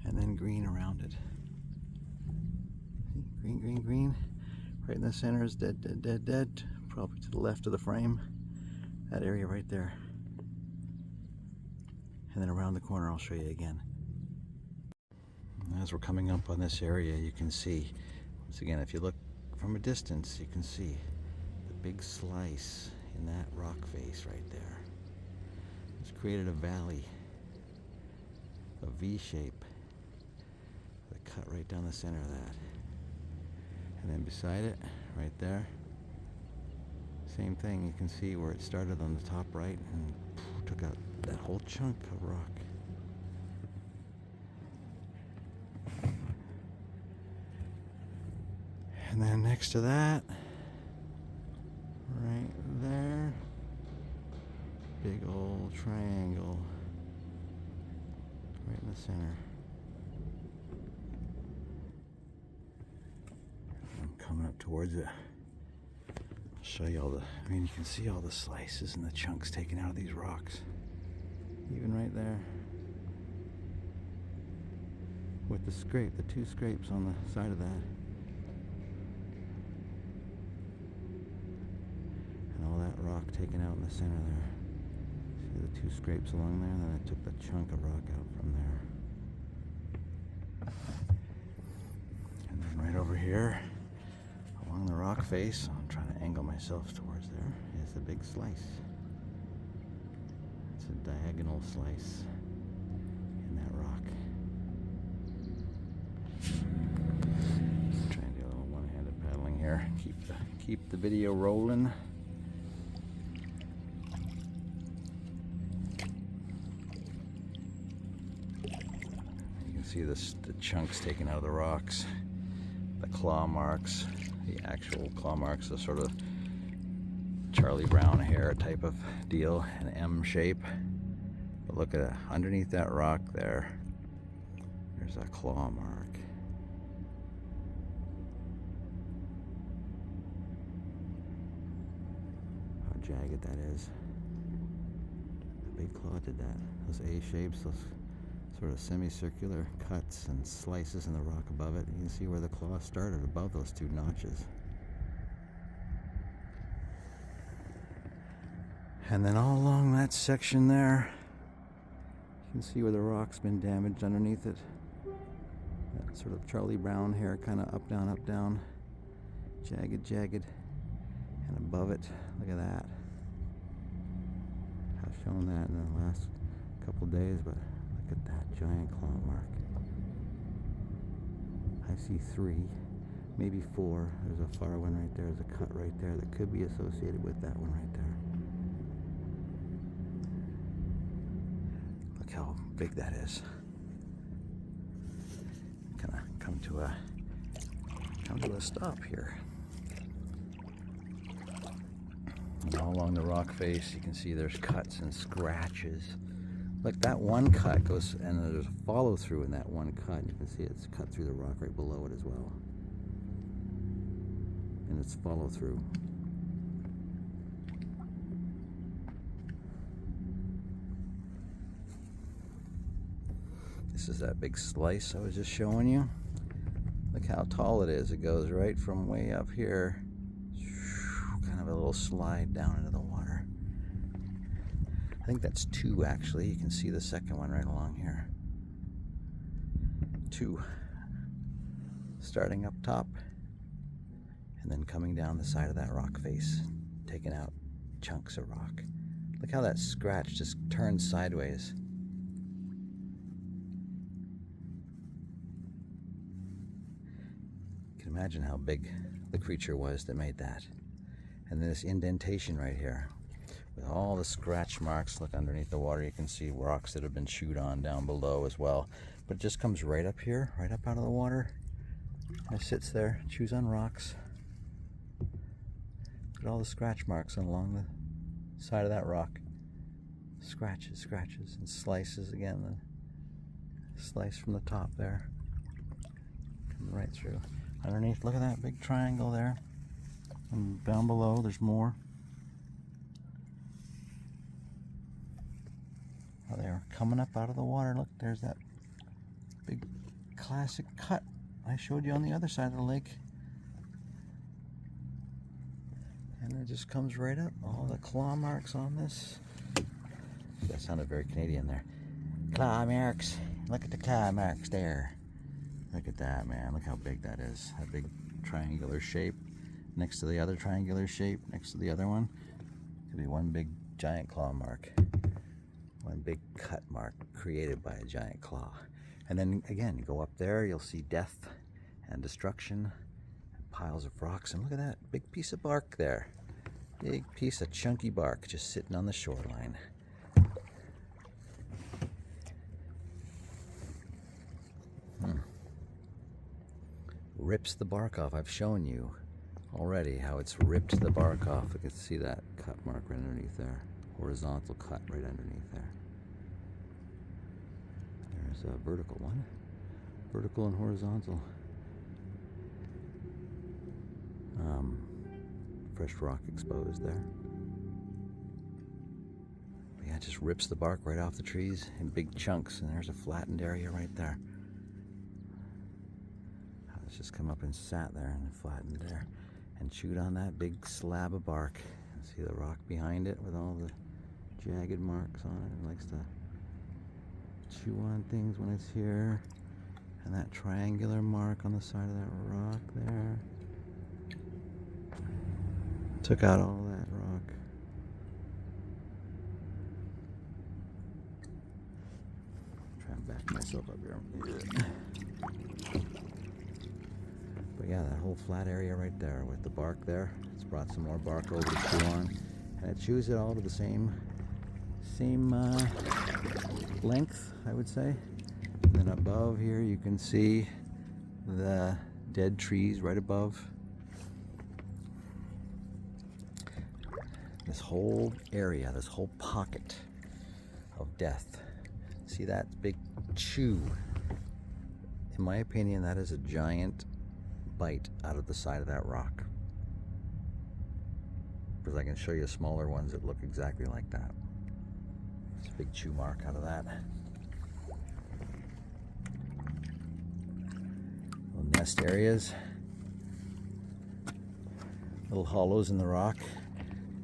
And then green around it. See? Green, green, green. Right in the center is dead, dead, dead, dead. Probably to the left of the frame. That area right there. And then around the corner I'll show you again. As we're coming up on this area, you can see, once again, if you look from a distance, you can see the big slice in that rock face right there. It's created a valley, a V shape, with a cut right down the center of that. And then beside it, right there, same thing. You can see where it started on the top right and took out that whole chunk of rock. And then next to that, right there, big old triangle right in the center. I'm coming up towards it. I'll show you all the, you can see all the slices and the chunks taken out of these rocks. Even right there. With the scrape, the two scrapes on the side of that. And all that rock taken out in the center there. See the two scrapes along there, and then I took the chunk of rock out from there. And then right over here, along the rock face, I'm trying to angle myself towards there, is the big slice. It's a diagonal slice in that rock. Trying to do a little one-handed paddling here. Keep the video rolling. You can see the chunks taken out of the rocks, the claw marks, the actual claw marks, the sort of Charlie Brown hair type of deal, an M shape. But look at it, underneath that rock there's a claw mark. How jagged that is. The big claw did that. Those A shapes, those sort of semicircular cuts and slices in the rock above it. You can see where the claw started above those two notches. And then all along that section there, you can see where the rock's been damaged underneath it. That sort of Charlie Brown hair, kind of up, down, jagged, jagged. And above it, look at that. I've shown that in the last couple days, but look at that giant claw mark. I see 3, maybe 4. There's a far one right there. There's a cut right there that could be associated with that one right there. Look how big that is. Kind of come to a stop here. all along the rock face, you can see there's cuts and scratches. Look, that one cut goes, and there's a follow through in that one cut. You can see it's cut through the rock right below it as well. And it's follow through. This is that big slice I was just showing you. Look how tall it is. It goes right from way up here, kind of a little slide down into the water. I think that's 2 actually. You can see the second one right along here. 2. Starting up top and then coming down the side of that rock face, taking out chunks of rock. Look how that scratch just turns sideways. You can imagine how big the creature was that made that. And this indentation right here with all the scratch marks. Look underneath the water, you can see rocks that have been chewed on down below as well. But it just comes right up here, right up out of the water. And it sits there, chews on rocks. Look at all the scratch marks along the side of that rock. Scratches, scratches, and slices again. The slice from the top there. Coming right through. Underneath, look at that big triangle there. And down below, there's more. Oh, they're coming up out of the water. Look, there's that big classic cut I showed you on the other side of the lake. And it just comes right up. All the claw marks on this. That sounded very Canadian there. Claw marks. Look at the claw marks there. Look at that, man. Look how big that is. That big triangular shape next to the other triangular shape next to the other one. Could be one big giant claw mark. One big cut mark created by a giant claw. And then again, you go up there, you'll see death and destruction and piles of rocks. And look at that big piece of bark there. Big piece of chunky bark just sitting on the shoreline. Rips the bark off. I've shown you already how it's ripped the bark off. You can see that cut mark right underneath there. Horizontal cut right underneath there. There's a vertical one. Vertical and horizontal. Fresh rock exposed there. But yeah, it just rips the bark right off the trees in big chunks, and there's a flattened area right there. It's just come up and sat there and flattened there and chewed on that big slab of bark. See the rock behind it with all the jagged marks on it. It likes to chew on things when it's here. And that triangular mark on the side of that rock there. Took out all that rock. Try and back myself up here. But yeah, that whole flat area right there with the bark there. It's brought some more bark over to chew on. And it chews it all to the same length, I would say. And then above here you can see the dead trees right above. This whole area, this whole pocket of death. See that big chew? In my opinion, that is a giant bite out of the side of that rock. Because I can show you smaller ones that look exactly like that. It's a big chew mark out of that. Little nest areas. Little hollows in the rock.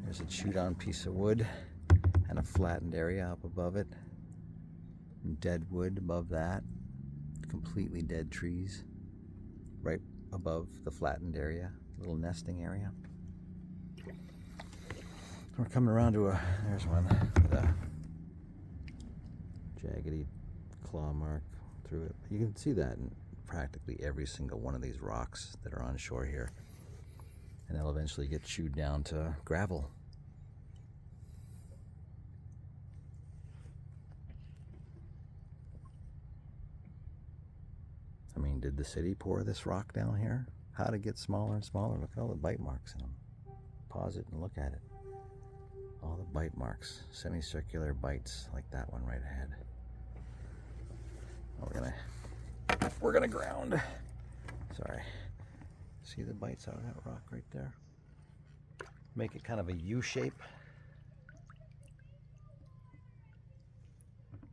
There's a chewed on piece of wood and a flattened area up above it. And dead wood above that. Completely dead trees. Right above the flattened area. Little nesting area. We're coming around to there's one with a jaggedy claw mark through it. You can see that in practically every single one of these rocks that are on shore here. And they'll eventually get chewed down to gravel. I mean, did the city pour this rock down here? How'd it get smaller and smaller? Look at all the bite marks in them. Pause it and look at it. All the bite marks, semicircular bites like that one right ahead. We're gonna ground. Sorry. See the bites out of that rock right there? Make it kind of a U shape.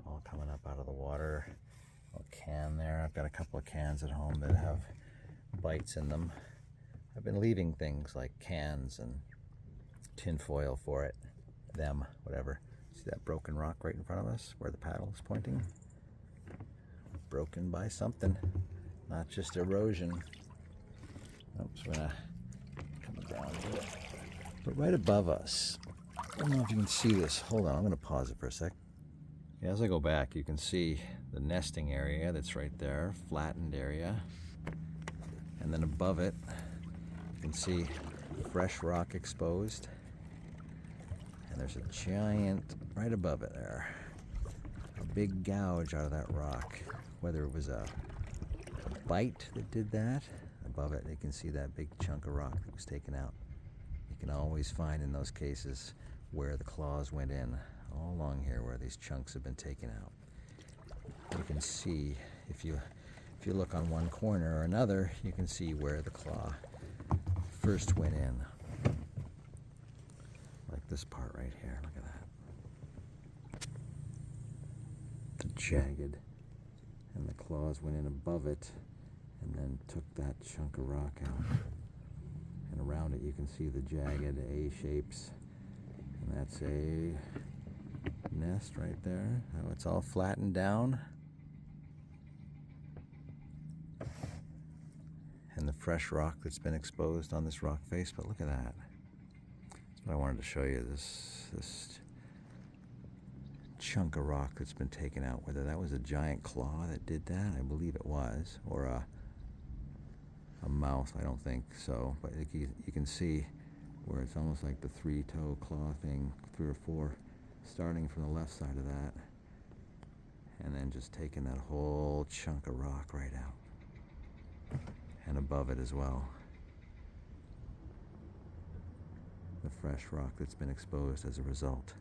All coming up out of the water. A can there. I've got a couple of cans at home that have bites in them. I've been leaving things like cans and tin foil for it. Them, whatever. See that broken rock right in front of us where the paddle is pointing? Broken by something, not just erosion. Oops, we're gonna come down to it. But right above us, I don't know if you can see this. Hold on, I'm gonna pause it for a sec. Yeah, as I go back, you can see the nesting area that's right there, flattened area. And then above it, you can see fresh rock exposed. And there's a giant, right above it there, a big gouge out of that rock. Whether it was a bite that did that, above it you can see that big chunk of rock that was taken out. You can always find in those cases where the claws went in, all along here where these chunks have been taken out. You can see, if you look on one corner or another, you can see where the claw first went in. Like this part right here, look at that. The jagged, and the claws went in above it and then took that chunk of rock out. And around it you can see the jagged A shapes, and that's a nest right there. Now it's all flattened down. And the fresh rock that's been exposed on this rock face, but look at that. That's what I wanted to show you, this chunk of rock that's been taken out. Whether that was a giant claw that did that, I believe it was, or a mouth, I don't think so. But you can see where it's almost like the three-toe claw thing, 3 or 4, starting from the left side of that, and then just taking that whole chunk of rock right out. And above it as well. The fresh rock that's been exposed as a result.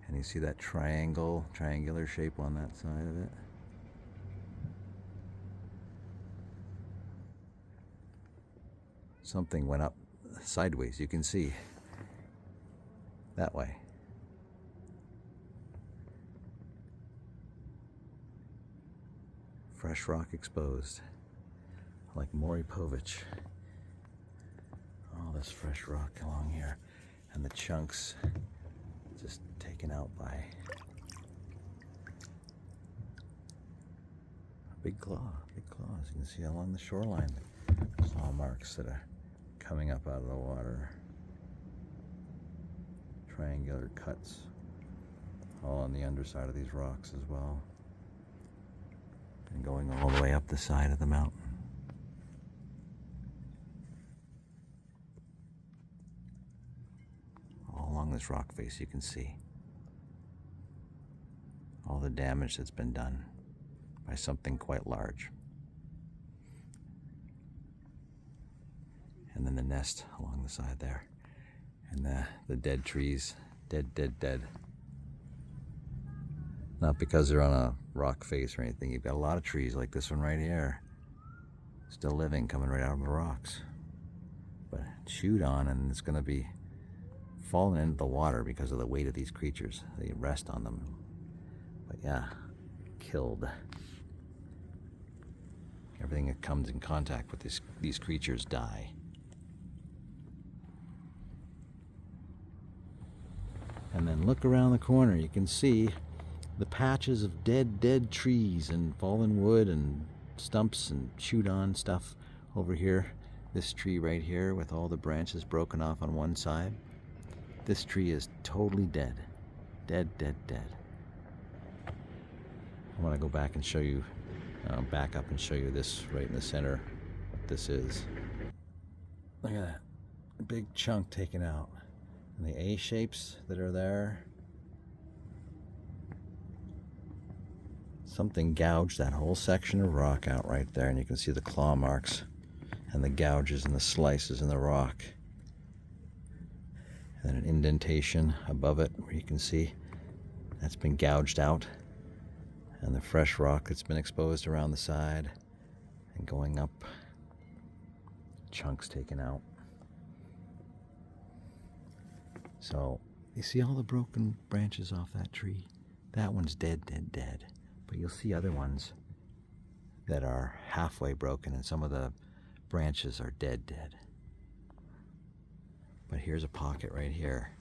And you see that triangular shape on that side of it? Something went up sideways, you can see. That way. Fresh rock exposed. Like Maury Povich. All this fresh rock along here. And the chunks just taken out by a big claws. You can see along the shoreline, the claw marks that are coming up out of the water. Triangular cuts all on the underside of these rocks as well. And going all the way up the side of the mountain. All along this rock face you can see all the damage that's been done by something quite large. And then the nest along the side there. And the dead trees, dead. Not because they're on a rock face or anything. You've got a lot of trees like this one right here, still living, coming right out of the rocks. But chewed on, and it's going to be falling into the water because of the weight of these creatures. They rest on them. But yeah, killed. Everything that comes in contact with these creatures die. And then look around the corner, you can see the patches of dead trees and fallen wood and stumps and chewed on stuff over here. This tree right here with all the branches broken off on one side. This tree is totally dead. Dead. I want to go back and show you, back up and show you this right in the center, what this is. Look at that, a big chunk taken out. And the A shapes that are there. Something gouged that whole section of rock out right there, and you can see the claw marks and the gouges and the slices in the rock. and an indentation above it where you can see that's been gouged out, and the fresh rock that's been exposed around the side and going up, chunks taken out. So you see all the broken branches off that tree? That one's dead, dead, dead. But you'll see other ones that are halfway broken, and some of the branches are dead, dead. But here's a pocket right here.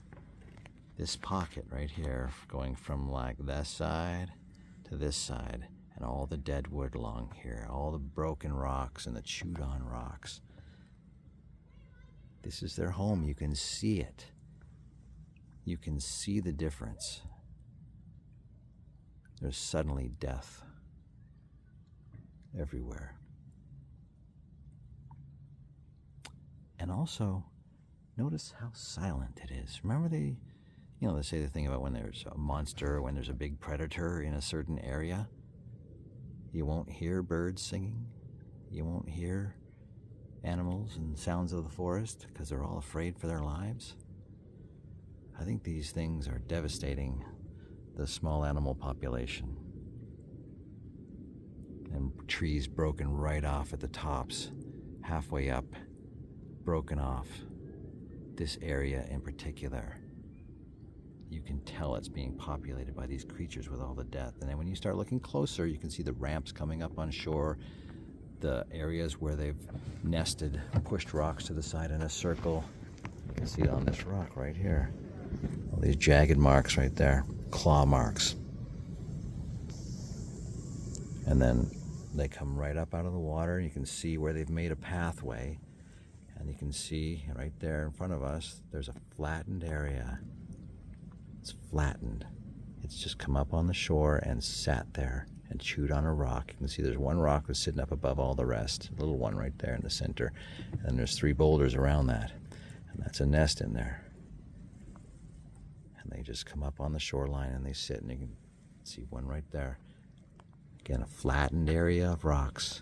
This pocket right here, going from like this side to this side, and all the dead wood along here, all the broken rocks and the chewed on rocks. This is their home. You can see it. You can see the difference. There's suddenly death everywhere. And also, notice how silent it is. Remember they say the thing about when there's a monster, when there's a big predator in a certain area, you won't hear birds singing, you won't hear animals and sounds of the forest because they're all afraid for their lives. I think these things are devastating the small animal population. And trees broken right off at the tops, halfway up, broken off. This area in particular, you can tell it's being populated by these creatures with all the death. And then when you start looking closer, you can see the ramps coming up on shore, the areas where they've nested, pushed rocks to the side in a circle. You can see it on this rock right here. All these jagged marks right there, claw marks. And then they come right up out of the water. You can see where they've made a pathway. And you can see right there in front of us, there's a flattened area. It's flattened. It's just come up on the shore and sat there and chewed on a rock. You can see there's one rock that's sitting up above all the rest, a little one right there in the center. And then there's 3 boulders around that. And that's a nest in there. And they just come up on the shoreline and they sit, and you can see one right there. Again, a flattened area of rocks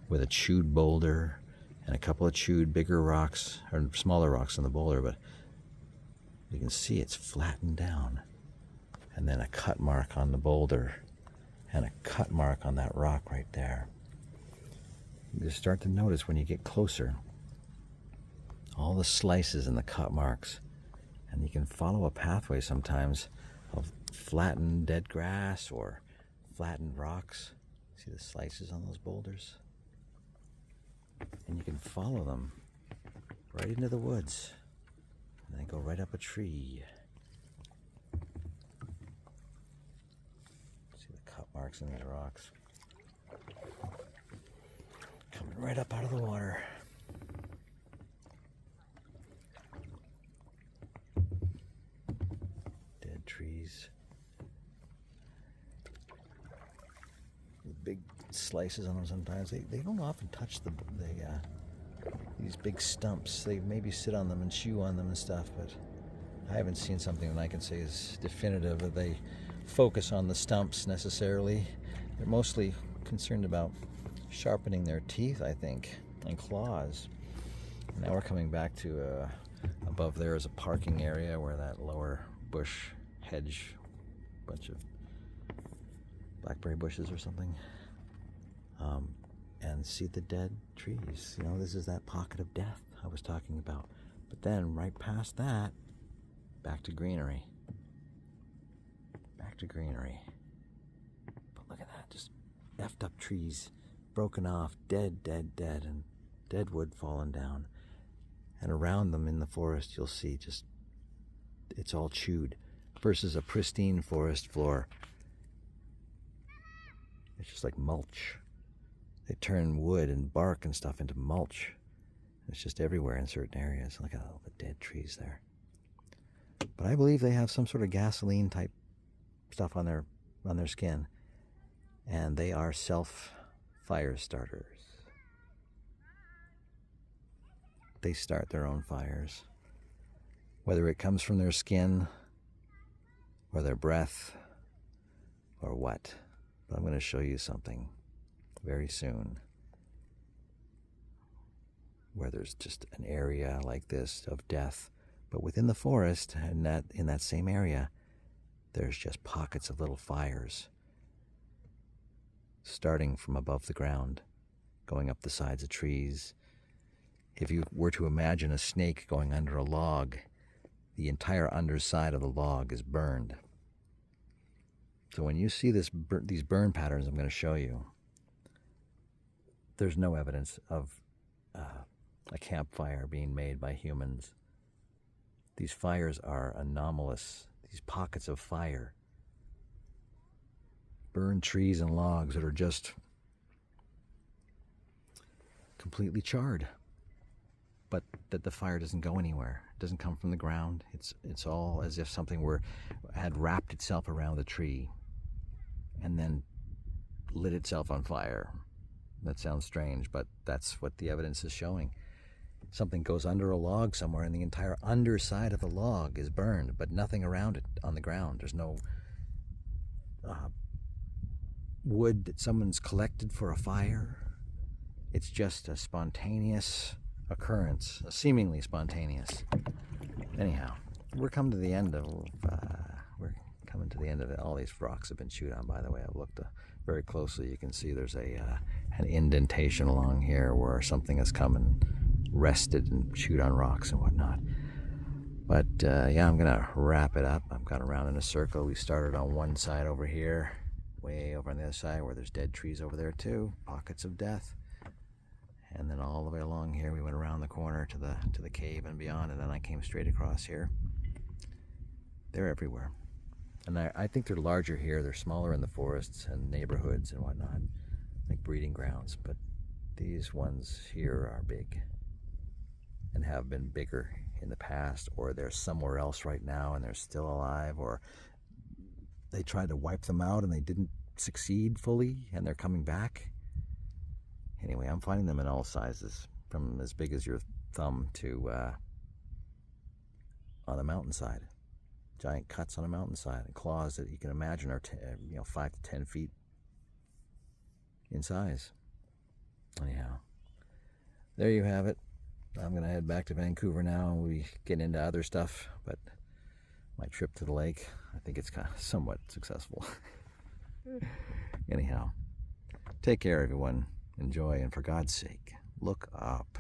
with a chewed boulder and a couple of chewed bigger rocks, or smaller rocks in the boulder, but you can see it's flattened down. And then a cut mark on the boulder and a cut mark on that rock right there. You just start to notice when you get closer all the slices and the cut marks. And you can follow a pathway sometimes of flattened dead grass or flattened rocks. See the slices on those boulders? And you can follow them right into the woods. And then go right up a tree. See the cut marks in these rocks. Coming right up out of the water. Dead trees. Big slices on them sometimes. They don't often touch these big stumps. They maybe sit on them and chew on them and stuff, but I haven't seen something that I can say is definitive that they focus on the stumps necessarily. They're mostly concerned about sharpening their teeth, I think, and claws. Now we're coming back to above there is a parking area where that lower bush hedge, bunch of blackberry bushes or something, and see the dead trees. You know, this is that pocket of death I was talking about. But then right past that, back to greenery. Back to greenery. But look at that, just effed up trees, broken off, dead, dead, dead, and dead wood fallen down. And around them in the forest, you'll see just, it's all chewed, versus a pristine forest floor. It's just like mulch. They turn wood and bark and stuff into mulch. It's just everywhere in certain areas. Look at all the dead trees there. But I believe they have some sort of gasoline type stuff on their skin, and they are self-fire starters. They start their own fires, whether it comes from their skin or their breath or what. But I'm going to show you something very soon where there's just an area like this of death, But within the forest, and in that same area, there's just pockets of little fires starting from above the ground, going up the sides of trees. If you were to imagine a snake going under a log, the entire underside of the log is burned. So when you see these burn patterns I'm going to show you, there's no evidence of a campfire being made by humans. These fires are anomalous. These pockets of fire, burned trees and logs that are just completely charred, but that the fire doesn't go anywhere. It doesn't come from the ground. It's all as if something had wrapped itself around the tree and then lit itself on fire. That sounds strange, but that's what the evidence is showing. Something goes under a log somewhere and the entire underside of the log is burned, but nothing around it on the ground. There's no wood that someone's collected for a fire. It's just a spontaneous occurrence, a seemingly spontaneous. Anyhow, we're coming to the end of it. All these rocks have been chewed on, by the way. I've looked very closely. You can see there's an indentation along here where something has come and rested and chewed on rocks and whatnot. But yeah, I'm gonna wrap it up. I've gone around in a circle. We started on one side over here, way over on the other side where there's dead trees over there too, pockets of death. And then all the way along here, we went around the corner to the cave and beyond, and then I came straight across here. They're everywhere. And I think they're larger here. They're smaller in the forests and neighborhoods and whatnot, like breeding grounds. But these ones here are big and have been bigger in the past, or they're somewhere else right now and they're still alive, or they tried to wipe them out and they didn't succeed fully and they're coming back. Anyway, I'm finding them in all sizes, from as big as your thumb to on a mountainside. Giant cuts on a mountainside, and claws that you can imagine are 5 to 10 feet in size. Anyhow, there you have it. I'm going to head back to Vancouver now, and we get into other stuff, but my trip to the lake, I think it's kind of somewhat successful. Anyhow, take care, everyone. Enjoy, and for God's sake, look up.